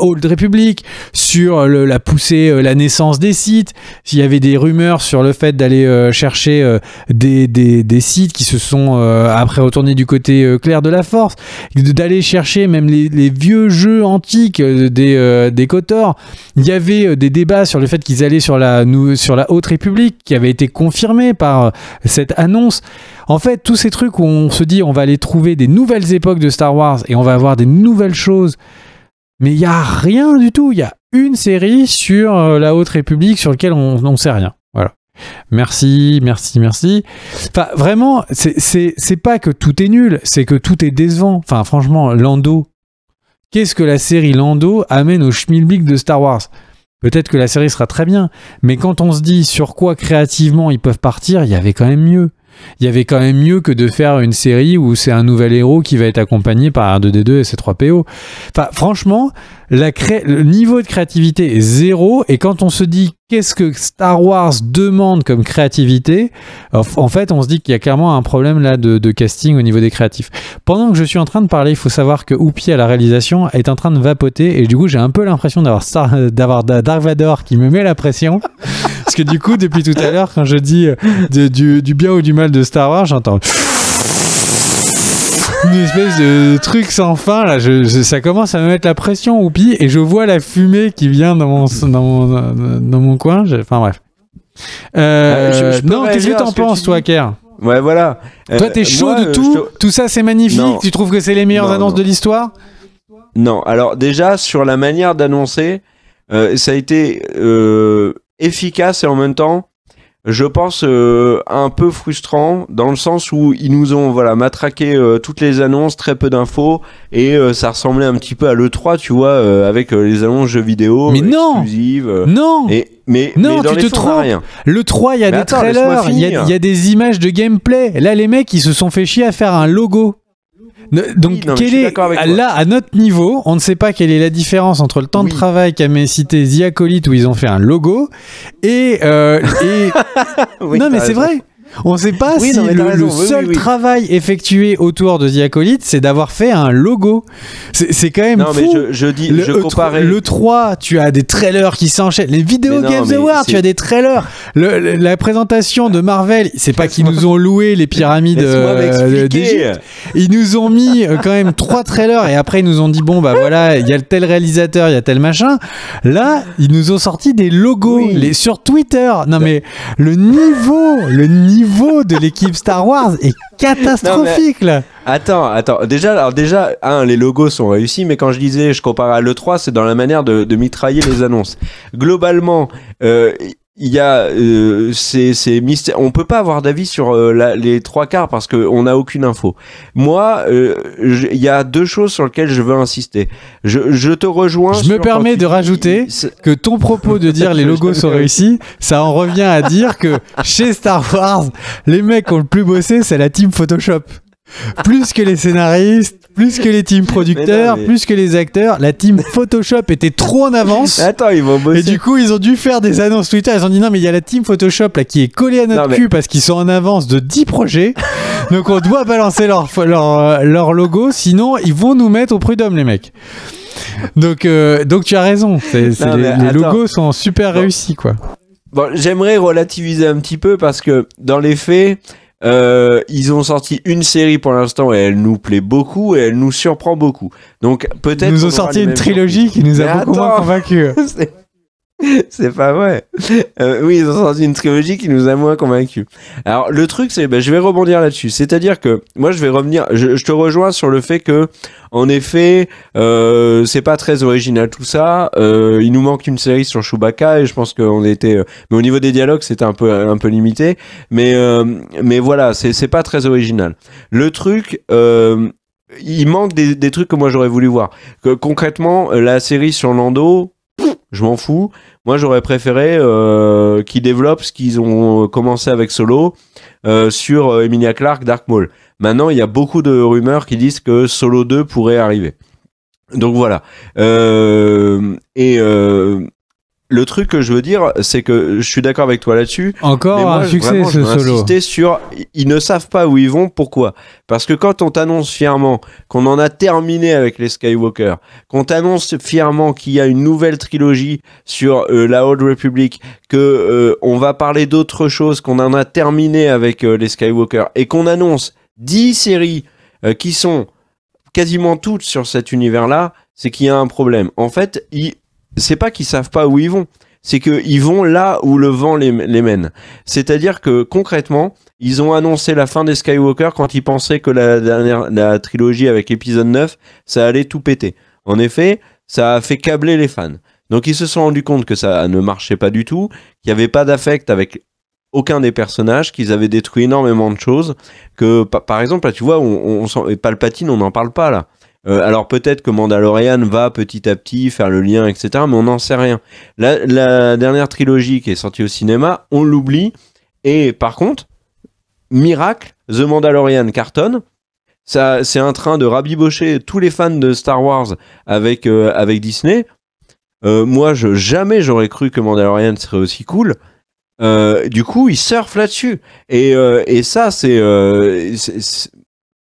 Speaker 1: Old Republic, sur la poussée, la naissance des sites. Il y avait des rumeurs sur le fait d'aller chercher des sites qui se sont après retournés du côté clair de la Force, d'aller chercher même les vieux jeux antiques. Des KOTOR. Il y avait des débats sur le fait qu'ils allaient sur la Haute République, qui avait été confirmé par cette annonce. En fait, tous ces trucs où on se dit on va aller trouver des nouvelles époques de Star Wars et on va avoir des nouvelles choses, mais il n'y a rien du tout. Il y a une série sur la Haute République sur laquelle on ne sait rien. Voilà. Merci. Enfin, vraiment, c'est pas que tout est nul, c'est que tout est décevant. Enfin, franchement, Lando... Qu'est-ce que la série Lando amène au schmilblick de Star Wars? Peut-être que la série sera très bien, mais quand on se dit sur quoi créativement ils peuvent partir, il y avait quand même mieux. Il y avait quand même mieux que de faire une série où c'est un nouvel héros qui va être accompagné par R2D2 et C3PO. Enfin, franchement, le niveau de créativité est zéro, et quand on se dit qu'est-ce que Star Wars demande comme créativité, en fait, on se dit qu'il y a clairement un problème là de casting au niveau des créatifs. Pendant que je suis en train de parler, il faut savoir que Whoopi à la réalisation est en train de vapoter, et du coup, j'ai un peu l'impression d'avoir Dark Vador qui me met la pression. Parce que du coup, depuis tout à l'heure, quand je dis du bien ou du mal de Star Wars, j'entends une espèce de truc sans fin là. Ça commence à me mettre la pression, Whoopi, et je vois la fumée qui vient dans mon coin. Enfin bref. Non, qu'est-ce que t'en penses, toi, Kerr?
Speaker 2: Ouais, voilà.
Speaker 1: Toi, t'es chaud de tout. Tout ça, c'est magnifique. Non. Tu trouves que c'est les meilleures annonces de l'histoire?
Speaker 2: Non. Alors déjà, sur la manière d'annoncer, ça a été efficace et en même temps, je pense un peu frustrant, dans le sens où ils nous ont matraqué toutes les annonces, très peu d'infos, et ça ressemblait un petit peu à l'E3, tu vois, avec les annonces jeux vidéo exclusives.
Speaker 1: Non.
Speaker 2: Mais
Speaker 1: non,
Speaker 2: dans
Speaker 1: tu
Speaker 2: les
Speaker 1: te trompes.
Speaker 2: rien.
Speaker 1: L'E3, il y a des trailers, il y a des images de gameplay. Là, les mecs, ils se sont fait chier à faire un logo. Donc,
Speaker 2: Oui, non, mais je suis d'accord avec toi.
Speaker 1: là, à notre niveau, on ne sait pas quelle est la différence entre le temps de
Speaker 2: Oui.
Speaker 1: travail qu'a cité The Acolyte où ils ont fait un logo et
Speaker 2: Oui,
Speaker 1: non, mais
Speaker 2: t'as
Speaker 1: c'est
Speaker 2: raison.
Speaker 1: vrai. On ne sait pas
Speaker 2: Oui,
Speaker 1: si
Speaker 2: non, mais t'as raison.
Speaker 1: le
Speaker 2: Oui,
Speaker 1: seul
Speaker 2: oui, oui.
Speaker 1: travail effectué autour de The Acolyte, c'est d'avoir fait un logo. C'est quand même
Speaker 2: Non, mais
Speaker 1: fou.
Speaker 2: je comparais.
Speaker 1: Le 3, tu as des trailers qui s'enchaînent. Les Video
Speaker 2: Mais non,
Speaker 1: Games
Speaker 2: mais
Speaker 1: Awards,
Speaker 2: c'est-
Speaker 1: tu as des trailers. La présentation de Marvel, c'est pas qu'ils nous ont loué les pyramides
Speaker 2: Laisse-moi m'expliquer.
Speaker 1: d'Égypte. Ils nous ont mis quand même 3 trailers et après ils nous ont dit bon bah voilà, il y a tel réalisateur, il y a tel machin. Là, ils nous ont sorti des logos
Speaker 2: Oui.
Speaker 1: sur Twitter. Non mais le niveau de l'équipe Star Wars est catastrophique là.
Speaker 2: Attends. Déjà, les logos sont réussis, mais quand je disais, je comparais à l'E3, c'est dans la manière de mitrailler les annonces. Globalement, il y a c'est mystère. On peut pas avoir d'avis sur les 3 quarts parce qu'on n'a aucune info. Moi, il y a 2 choses sur lesquelles je veux insister. Je te rejoins.
Speaker 1: Je me permets de rajouter que ton propos de dire les logos sont réussis, ça en revient à dire que chez Star Wars, les mecs qui ont le plus bossé, c'est la team Photoshop. Plus que les scénaristes, plus que les teams producteurs,
Speaker 2: mais-
Speaker 1: plus que les acteurs, la team Photoshop était trop en avance.
Speaker 2: Attends, ils vont bosser.
Speaker 1: Et du coup, ils ont dû faire des annonces Twitter. Ils ont dit non, mais il y a la team Photoshop là qui est collée à notre
Speaker 2: Non, mais-
Speaker 1: cul parce qu'ils sont en avance de 10 projets. Donc on doit balancer leur logo, sinon ils vont nous mettre au prud'homme, les mecs. Donc tu as raison.
Speaker 2: Non, mais
Speaker 1: les
Speaker 2: attends.
Speaker 1: logos sont super
Speaker 2: Bon.
Speaker 1: réussis, quoi.
Speaker 2: Bon, j'aimerais relativiser un petit peu parce que dans les faits, ils ont sorti une série pour l'instant et elle nous plaît beaucoup et elle nous surprend beaucoup. Donc peut-être
Speaker 1: Ils nous
Speaker 2: qu'on
Speaker 1: ont
Speaker 2: aura
Speaker 1: sorti
Speaker 2: les
Speaker 1: une
Speaker 2: mêmes
Speaker 1: trilogie qui nous a
Speaker 2: Mais
Speaker 1: beaucoup moins
Speaker 2: attends.
Speaker 1: convaincus.
Speaker 2: C'est pas vrai. Oui, ils ont sorti une trilogie qui nous a moins convaincus. Alors, le truc, c'est, je vais rebondir là-dessus. C'est-à-dire que, moi, je vais revenir, je te rejoins sur le fait que, en effet, c'est pas très original tout ça. Il nous manque une série sur Chewbacca et je pense qu'on était, mais au niveau des dialogues, c'était un peu limité. Mais voilà, c'est pas très original. Le truc, il manque des trucs que moi j'aurais voulu voir. Concrètement, la série sur Lando, je m'en fous. Moi, j'aurais préféré qu'ils développent ce qu'ils ont commencé avec Solo sur Emilia Clarke, Dark Maul. Maintenant, il y a beaucoup de rumeurs qui disent que Solo 2 pourrait arriver. Donc voilà. Le truc que je veux dire, c'est que je suis d'accord avec toi là-dessus. Mais
Speaker 1: Encore
Speaker 2: moi,
Speaker 1: un succès,
Speaker 2: vraiment, je
Speaker 1: ce
Speaker 2: veux
Speaker 1: Solo.
Speaker 2: insister sur, ils ne savent pas où ils vont. Pourquoi ? Parce que quand on t'annonce fièrement qu'on en a terminé avec les Skywalker, qu'on t'annonce fièrement qu'il y a une nouvelle trilogie sur la Old Republic, que on va parler d'autre chose, qu'on en a terminé avec les Skywalker, et qu'on annonce 10 séries qui sont quasiment toutes sur cet univers-là, c'est qu'il y a un problème. En fait, c'est pas qu'ils savent pas où ils vont, c'est qu'ils vont là où le vent les mène. C'est-à-dire que concrètement, ils ont annoncé la fin des Skywalker quand ils pensaient que la trilogie avec l'épisode 9, ça allait tout péter. En effet, ça a fait câbler les fans. Donc ils se sont rendus compte que ça ne marchait pas du tout, qu'il n'y avait pas d'affect avec aucun des personnages, qu'ils avaient détruit énormément de choses, que par exemple, là tu vois, et Palpatine, on n'en parle pas là. Alors peut-être que Mandalorian va petit à petit faire le lien, etc. Mais on n'en sait rien. La dernière trilogie qui est sortie au cinéma, on l'oublie. Et par contre, miracle, The Mandalorian cartonne. Ça, c'est en train de rabibocher tous les fans de Star Wars avec Disney. Moi, jamais j'aurais cru que Mandalorian serait aussi cool. Du coup, ils surfent là-dessus. Et ça,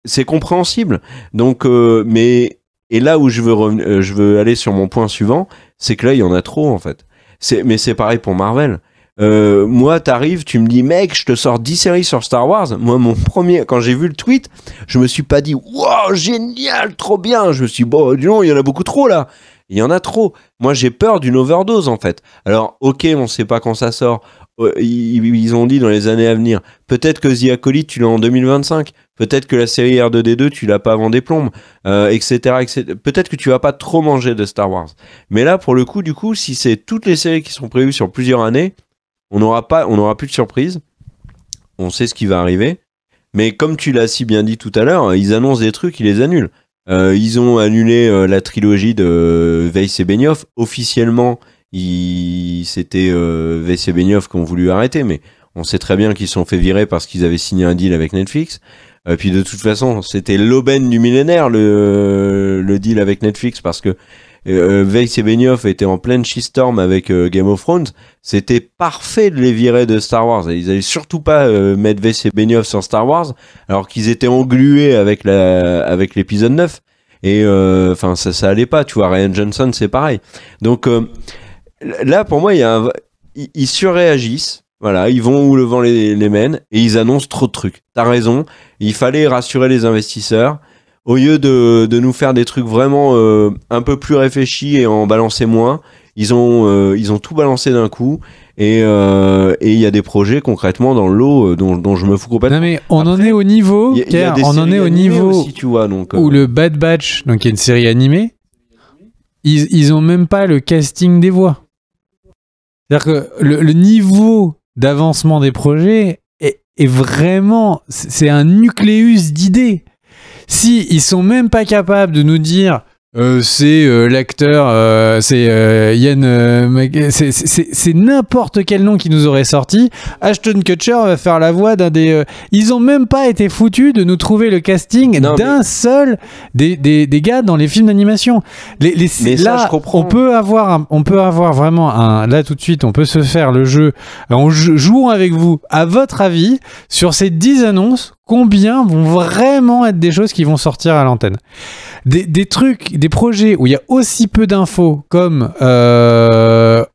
Speaker 2: c'est compréhensible. Donc, et là où je veux aller sur mon point suivant, c'est que là, il y en a trop, en fait. Mais c'est pareil pour Marvel. Moi, t'arrives, tu me dis, mec, je te sors 10 séries sur Star Wars. Moi, quand j'ai vu le tweet, je me suis pas dit, wow, génial, trop bien. Je me suis dit, bon, dis donc, il y en a beaucoup trop, là. Il y en a trop. Moi, j'ai peur d'une overdose, en fait. Alors, ok, on sait pas quand ça sort. Ils ont dit dans les années à venir. Peut-être que The Acolyte, tu l'as en 2025. Peut-être que la série R2D2, tu l'as pas avant des plombes, etc., etc. Peut-être que tu vas pas trop manger de Star Wars. Mais là, pour le coup, si c'est toutes les séries qui sont prévues sur plusieurs années, on n'aura plus de surprise. On sait ce qui va arriver. Mais comme tu l'as si bien dit tout à l'heure, ils annoncent des trucs, ils les annulent. Ils ont annulé la trilogie de Weiss et Benioff. Officiellement, c'était Weiss et Benioff qui ont voulu arrêter, mais On sait très bien qu'ils se sont fait virer parce qu'ils avaient signé un deal avec Netflix. Puis de toute façon, c'était l'aubaine du millénaire, le deal avec Netflix, parce que Weiss et Benioff étaient en pleine shitstorm avec Game of Thrones. C'était parfait de les virer de Star Wars. Et ils allaient surtout pas mettre Weiss et Benioff sur Star Wars, alors qu'ils étaient englués avec l'épisode 9. Et enfin, ça allait pas, tu vois. Rian Johnson, c'est pareil. Donc là, pour moi, ils surréagissent. Voilà, ils vont où le vent les mène et ils annoncent trop de trucs. T'as raison, il fallait rassurer les investisseurs. Au lieu de nous faire des trucs vraiment un peu plus réfléchis et en balancer moins, ils ont tout balancé d'un coup. Et il y a des projets concrètement dans le lot dont je me fous complètement.
Speaker 1: Non mais on en est au niveau, on en est au niveau
Speaker 2: aussi, tu vois, donc,
Speaker 1: où le Bad Batch, donc il y a une série animée, ils ont même pas le casting des voix. C'est-à-dire que le niveau d'avancement des projets est vraiment, c'est un nucléus d'idées. Si ils sont même pas capables de nous dire c'est l'acteur, c'est Ian, c'est n'importe quel nom qui nous aurait sorti. Ashton Kutcher va faire la voix d'un des. Ils ont même pas été foutus de nous trouver le casting d'un seul des gars dans les films d'animation. Mais là,
Speaker 2: ça, je comprends.
Speaker 1: on peut avoir vraiment un. Là tout de suite, on peut se faire le jeu. Jouons avec vous. À votre avis, sur ces 10 annonces, combien vont vraiment être des choses qui vont sortir à l'antenne? Des trucs, des projets où il y a aussi peu d'infos comme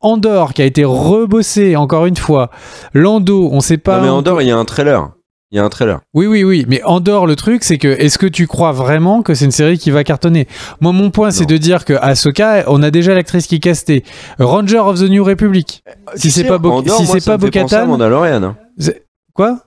Speaker 1: Andor qui a été rebossé encore une fois. Lando, on sait pas.
Speaker 2: Non mais Andor, il y a un trailer.
Speaker 1: Oui. Mais Andor, le truc, c'est que est-ce que tu crois vraiment que c'est une série qui va cartonner? Moi, mon point, c'est de dire que Ahsoka, on a déjà l'actrice qui est castée. Ranger of the New Republic. Si c'est pas Bo-Katan.
Speaker 2: Mandalorian.
Speaker 1: Quoi?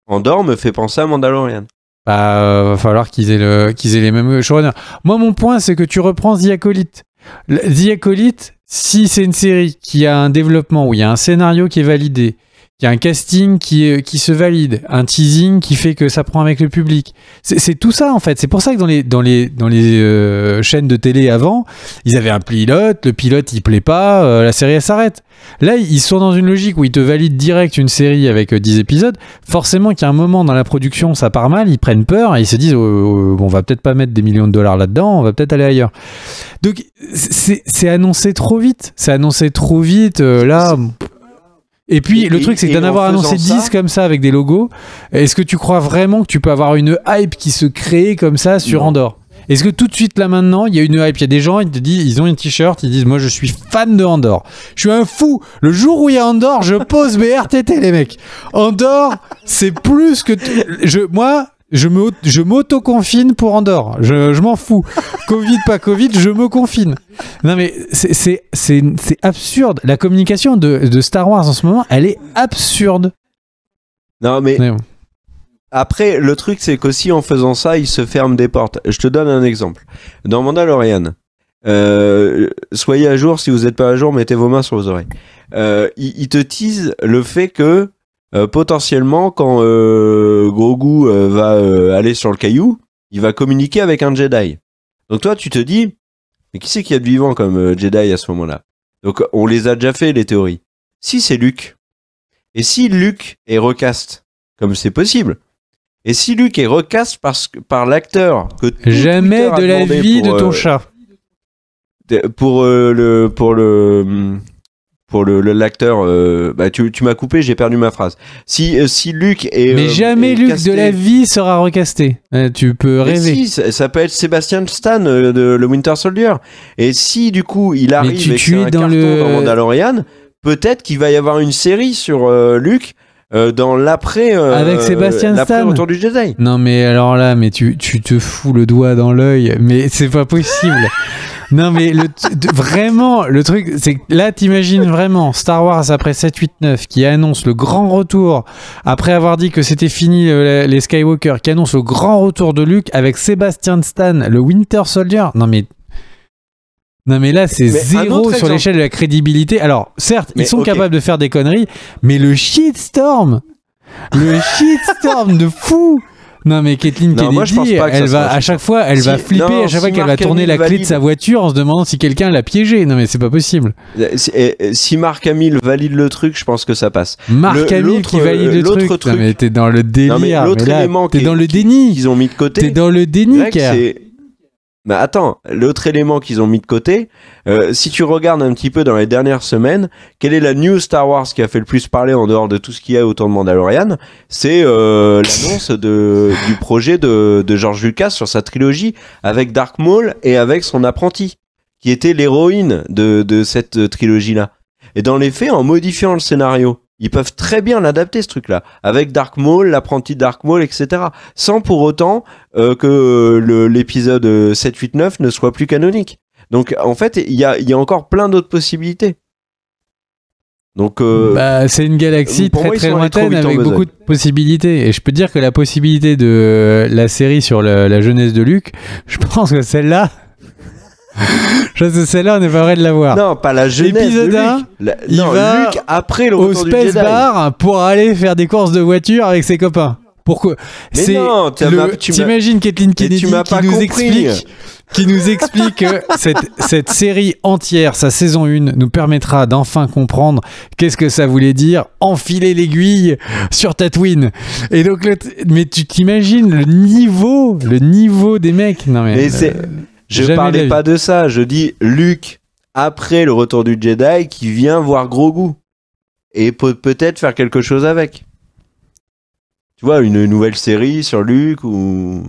Speaker 2: Andor me fait penser à Mandalorian.
Speaker 1: Va falloir qu'ils aient les mêmes showrunners. Moi, mon point, c'est que tu reprends The Acolyte. The Acolyte, si c'est une série qui a un développement où il y a un scénario qui est validé, il y a un casting qui se valide, un teasing qui fait que ça prend avec le public. C'est tout ça en fait. C'est pour ça que dans les chaînes de télé avant, ils avaient un pilote, le pilote il plaît pas, la série elle s'arrête. Là, ils sont dans une logique où ils te valident direct une série avec 10 épisodes. Forcément qu'il y a un moment dans la production, ça part mal, ils prennent peur et ils se disent on va peut-être pas mettre des millions de dollars là-dedans, on va peut-être aller ailleurs. Donc c'est annoncé trop vite. Là... Et puis, le truc, c'est que d'en avoir annoncé 10 comme ça avec des logos, est-ce que tu crois vraiment que tu peux avoir une hype qui se crée comme ça sur Andor? Est-ce que tout de suite, là, maintenant, il y a une hype? Il y a des gens, ils te disent, ils ont une t-shirt, ils disent, moi, je suis fan de Andor. Je suis un fou. Le jour où il y a Andor, je pose mes RTT, les mecs. Andor, c'est plus que... Je m'auto-confine pour Andor. Je m'en fous. Covid, pas Covid, je me confine. Non mais c'est absurde. La communication de Star Wars en ce moment, elle est absurde.
Speaker 2: Non mais après, le truc c'est qu'aussi en faisant ça, ils se ferment des portes. Je te donne un exemple. Dans Mandalorian, soyez à jour. Si vous n'êtes pas à jour, mettez vos mains sur vos oreilles. Ils te teasent le fait que potentiellement, quand Grogu va aller sur le caillou, il va communiquer avec un Jedi. Donc toi, tu te dis, mais qui c'est qu'il y a de vivant comme Jedi à ce moment-là? Donc on les a déjà fait, les théories. Si c'est Luke, et si Luke est recast, comme c'est possible, et si Luke est recast par l'acteur que
Speaker 1: jamais de la vie de ton chat.
Speaker 2: Pour l'acteur, tu m'as coupé, j'ai perdu ma phrase. Si Luke est
Speaker 1: mais jamais Luke
Speaker 2: casté,
Speaker 1: de la vie sera recasté. Tu peux rêver.
Speaker 2: Si, ça peut être Sebastian Stan de le Winter Soldier. Et si du coup il arrive et que c'est un carton dans Mandalorian, peut-être qu'il va y avoir une série sur Luke dans l'après
Speaker 1: avec Sebastian Stan
Speaker 2: autour du Jedi.
Speaker 1: Non mais alors là, mais tu te fous le doigt dans l'œil, mais c'est pas possible. Non mais vraiment le truc c'est que là t'imagines vraiment Star Wars après 7, 8, 9 qui annonce le grand retour après avoir dit que c'était fini les Skywalker, qui annonce le grand retour de Luke avec Sebastian Stan, le Winter Soldier. Non mais là c'est zéro sur l'échelle de la crédibilité. Alors certes ils sont capables de faire des conneries, mais le shitstorm de fou Non mais Kathleen
Speaker 2: Non, moi, je pense
Speaker 1: Kennedy,
Speaker 2: pas que ça
Speaker 1: elle va
Speaker 2: sera-
Speaker 1: à chaque fois, elle
Speaker 2: Si-
Speaker 1: va flipper
Speaker 2: non,
Speaker 1: à chaque fois
Speaker 2: si
Speaker 1: qu'elle va
Speaker 2: Mark
Speaker 1: tourner la
Speaker 2: Hamill
Speaker 1: clé de sa
Speaker 2: valide.
Speaker 1: voiture en se demandant si quelqu'un l'a piégé. Non mais c'est pas possible.
Speaker 2: Si Mark Hamill valide le truc, je pense que ça passe.
Speaker 1: Mark Hamill
Speaker 2: l'autre-
Speaker 1: qui valide le
Speaker 2: l'autre
Speaker 1: truc.
Speaker 2: truc-
Speaker 1: Non mais t'es dans le délire.
Speaker 2: Non, mais l'autre
Speaker 1: là,
Speaker 2: élément
Speaker 1: t'es
Speaker 2: qui-
Speaker 1: dans le déni.
Speaker 2: Qu'ils ont mis de côté.
Speaker 1: T'es dans le déni,
Speaker 2: Greg,
Speaker 1: Kerr.
Speaker 2: Mais attends, l'autre élément qu'ils ont mis de côté, si tu regardes un petit peu dans les dernières semaines, quelle est la news Star Wars qui a fait le plus parler en dehors de tout ce qu'il y a autour de Mandalorian? C'est l'annonce du projet de George Lucas sur sa trilogie avec Darth Maul et avec son apprenti, qui était l'héroïne de cette trilogie-là. Et dans les faits, en modifiant le scénario, ils peuvent très bien l'adapter, ce truc-là, avec Darth Maul, l'apprenti de Darth Maul, etc. Sans pour autant que l'épisode 7, 8, 9 ne soit plus canonique. Donc, en fait, il y a encore plein d'autres possibilités. Donc,
Speaker 1: Bah, c'est une galaxie
Speaker 2: pour
Speaker 1: très
Speaker 2: moi, ils
Speaker 1: très
Speaker 2: sont allés trop
Speaker 1: lointaine
Speaker 2: vite en
Speaker 1: avec
Speaker 2: besogne.
Speaker 1: beaucoup de possibilités. Et je peux te dire que la possibilité de la série sur la jeunesse de Luke, je pense que celle-là, on n'est pas vrai de la voir.
Speaker 2: non, pas la jeunesse
Speaker 1: Épisode
Speaker 2: de
Speaker 1: 1,
Speaker 2: Luke.
Speaker 1: il va
Speaker 2: Luke après le
Speaker 1: Au
Speaker 2: retour du
Speaker 1: Space
Speaker 2: Jedi.
Speaker 1: Bar pour aller faire des courses de voiture avec ses copains. Pourquoi?
Speaker 2: Mais non, tu m'as-
Speaker 1: T'imagines Kathleen Kennedy
Speaker 2: tu m'as pas compris.
Speaker 1: qui nous explique que cette série entière, sa saison 1, nous permettra d'enfin comprendre qu'est-ce que ça voulait dire enfiler l'aiguille sur Tatooine. Et donc, mais tu t'imagines le niveau des mecs. Non mais,
Speaker 2: Mais je
Speaker 1: jamais de la
Speaker 2: parlais
Speaker 1: vie.
Speaker 2: pas de ça, je dis Luke après le retour du Jedi qui vient voir Grogu et peut-être faire quelque chose avec. Tu vois, une nouvelle série sur Luke ou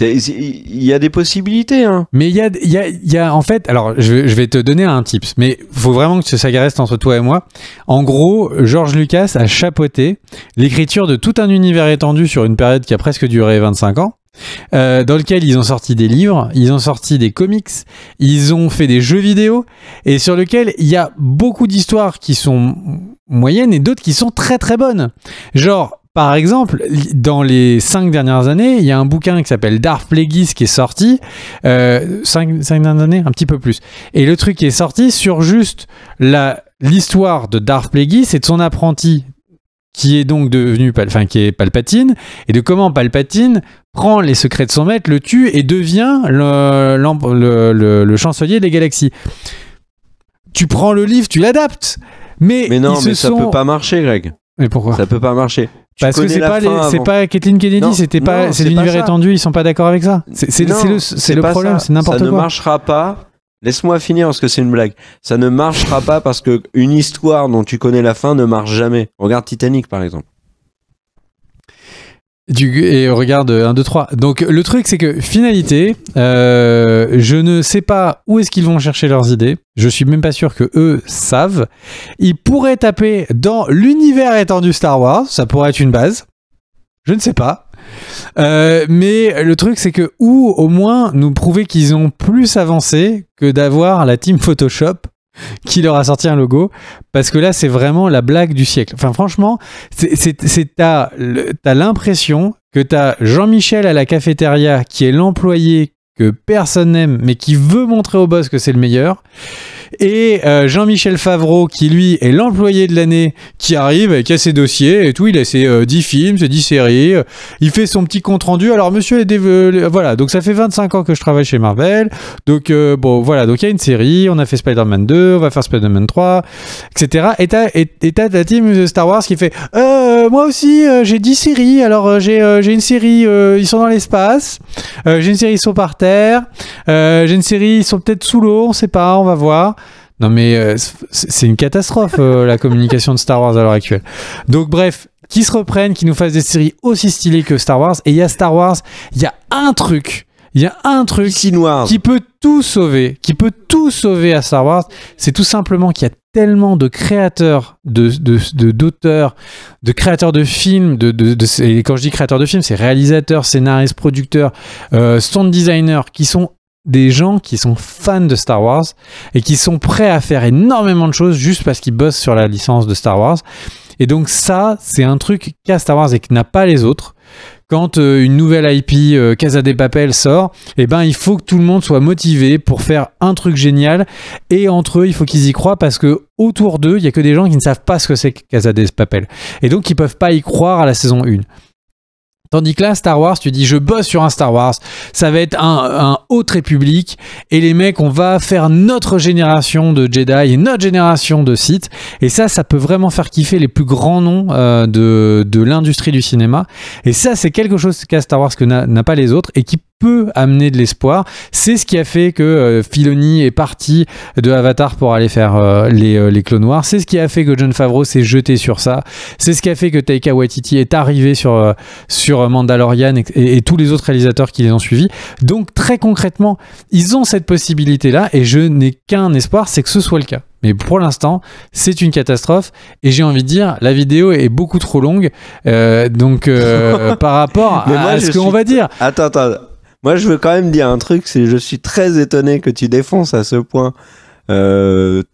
Speaker 2: il y a des possibilités hein.
Speaker 1: Mais il y a en fait, alors je vais te donner un tips, mais faut vraiment que ça reste entre toi et moi. En gros, George Lucas a chapeauté l'écriture de tout un univers étendu sur une période qui a presque duré 25 ans. Dans lequel ils ont sorti des livres, ils ont sorti des comics, ils ont fait des jeux vidéo, et sur lequel il y a beaucoup d'histoires qui sont moyennes et d'autres qui sont très très bonnes. Genre, par exemple, dans les 5 dernières années, il y a un bouquin qui s'appelle Darth Plagueis qui est sorti. 5 dernières années, un petit peu plus. Et le truc qui est sorti sur juste l'histoire de Darth Plagueis et de son apprenti, qui est donc devenu qui est Palpatine, et de comment Palpatine prend les secrets de son maître, le tue et devient le chancelier des galaxies. Tu prends le livre, tu l'adaptes. Mais
Speaker 2: non,
Speaker 1: ils se
Speaker 2: mais ça
Speaker 1: sont...
Speaker 2: peut pas marcher, Greg.
Speaker 1: Mais pourquoi?
Speaker 2: Ça peut pas marcher. Tu
Speaker 1: Parce que
Speaker 2: connais
Speaker 1: c'est
Speaker 2: la
Speaker 1: pas,
Speaker 2: fin
Speaker 1: c'est
Speaker 2: avant.
Speaker 1: pas Kathleen Kennedy,
Speaker 2: Non,
Speaker 1: c'est
Speaker 2: non,
Speaker 1: l'univers
Speaker 2: pas ça.
Speaker 1: étendu, ils sont pas d'accord avec ça. C'est
Speaker 2: Non,
Speaker 1: le
Speaker 2: pas
Speaker 1: problème,
Speaker 2: ça.
Speaker 1: c'est n'importe
Speaker 2: Ça ne
Speaker 1: quoi.
Speaker 2: marchera pas. Laisse-moi finir parce que c'est une blague. Ça ne marchera pas parce que une histoire dont tu connais la fin ne marche jamais. Regarde Titanic par exemple.
Speaker 1: Et regarde 1, 2, 3. Donc le truc c'est que finalité, je ne sais pas où est-ce qu'ils vont chercher leurs idées. Je suis même pas sûr que eux savent. Ils pourraient taper dans l'univers étendu Star Wars, ça pourrait être une base. Je ne sais pas. Mais le truc c'est que ou au moins nous prouver qu'ils ont plus avancé que d'avoir la team Photoshop qui leur a sorti un logo, parce que là c'est vraiment la blague du siècle. Enfin franchement, t'as l'impression que t'as Jean-Michel à la cafétéria qui est l'employé que personne n'aime mais qui veut montrer au boss que c'est le meilleur, et Jean-Michel Favreau qui lui est l'employé de l'année, qui arrive avec ses dossiers et tout, il a ses 10 films, ses 10 séries, il fait son petit compte rendu. Alors monsieur voilà, donc ça fait 25 ans que je travaille chez Marvel, donc bon voilà, donc il y a une série, on a fait Spider-Man 2, on va faire Spider-Man 3, etc. Et t'as la team Star Wars qui fait moi aussi j'ai 10 séries, alors j'ai une série ils sont dans l'espace, j'ai une série ils sont par terre, j'ai une série ils sont peut-être sous l'eau, on sait pas, on va voir. Non mais c'est une catastrophe la communication de Star Wars à l'heure actuelle. Donc bref, qui se reprennent, qui nous fassent des séries aussi stylées que Star Wars. Et il y a Star Wars, il y a un truc qui peut tout sauver à Star Wars, c'est tout simplement qu'il y a tellement de créateurs, d'auteurs, de créateurs de films, et quand je dis créateurs de films, c'est réalisateurs, scénaristes, producteurs, sound designers, qui sont des gens qui sont fans de Star Wars et qui sont prêts à faire énormément de choses juste parce qu'ils bossent sur la licence de Star Wars. Et donc ça, c'est un truc qu'a Star Wars et que n'a pas les autres. Quand une nouvelle IP Casa de Papel sort, eh ben, il faut que tout le monde soit motivé pour faire un truc génial, et entre eux, il faut qu'ils y croient, parce que autour d'eux, il y a que des gens qui ne savent pas ce que c'est que Casa de Papel. Et donc, ils peuvent pas y croire à la saison 1. Tandis que là, Star Wars, tu dis je bosse sur un Star Wars, ça va être un Haute République et les mecs, on va faire notre génération de Jedi et notre génération de Sith. Et ça peut vraiment faire kiffer les plus grands noms de l'industrie du cinéma. Et ça, c'est quelque chose qu'a Star Wars que n'a pas les autres et qui peut amener de l'espoir. C'est ce qui a fait que Filoni est parti de Avatar pour aller faire les Clones Wars. C'est ce qui a fait que Jon Favreau s'est jeté sur ça. C'est ce qui a fait que Taika Waititi est arrivé sur Mandalorian et tous les autres réalisateurs qui les ont suivis. Donc très concrètement, ils ont cette possibilité-là et je n'ai qu'un espoir, c'est que ce soit le cas. Mais pour l'instant, c'est une catastrophe et j'ai envie de dire, la vidéo est beaucoup trop longue. Par rapport à ce qu'on va dire.
Speaker 2: Attends. Moi, je veux quand même dire un truc, c'est je suis très étonné que tu défonces à ce point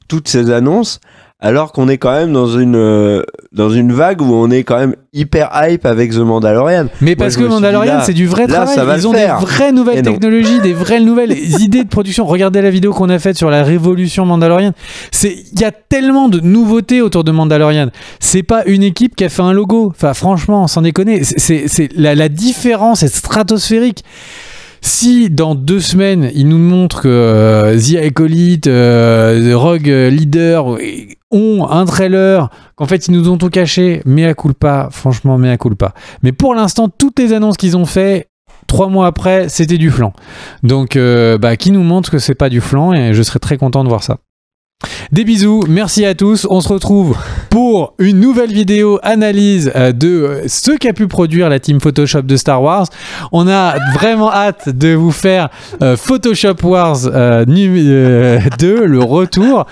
Speaker 2: toutes ces annonces, alors qu'on est quand même dans une vague où on est quand même hyper hype avec The Mandalorian.
Speaker 1: Mais parce que Mandalorian, c'est du vrai travail. Ils ont des vraies nouvelles technologies, des vraies nouvelles idées de production. Regardez la vidéo qu'on a faite sur la révolution Mandalorian. Il y a tellement de nouveautés autour de Mandalorian. C'est pas une équipe qui a fait un logo. Enfin, franchement, sans déconner, la différence est stratosphérique. Si dans 2 semaines, ils nous montrent que The Acolyte, The Rogue Leader ont un trailer, qu'en fait ils nous ont tout caché, mea culpa, franchement mea culpa. Mais pour l'instant, toutes les annonces qu'ils ont fait, 3 mois après, c'était du flan. Donc, qui nous montre que c'est pas du flan et je serais très content de voir ça. Des bisous, merci à tous. On se retrouve pour une nouvelle vidéo analyse de ce qu'a pu produire la team Photoshop de Star Wars. On a vraiment hâte de vous faire Photoshop Wars 2, le retour,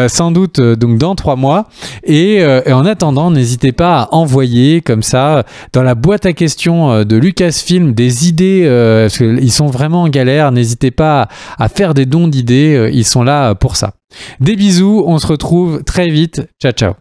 Speaker 1: sans doute donc dans 3 mois. Et en attendant, n'hésitez pas à envoyer comme ça dans la boîte à questions de Lucasfilm des idées, parce qu'ils sont vraiment en galère. N'hésitez pas à faire des dons d'idées, ils sont là pour ça. Des bisous, on se retrouve très vite. Ciao, ciao.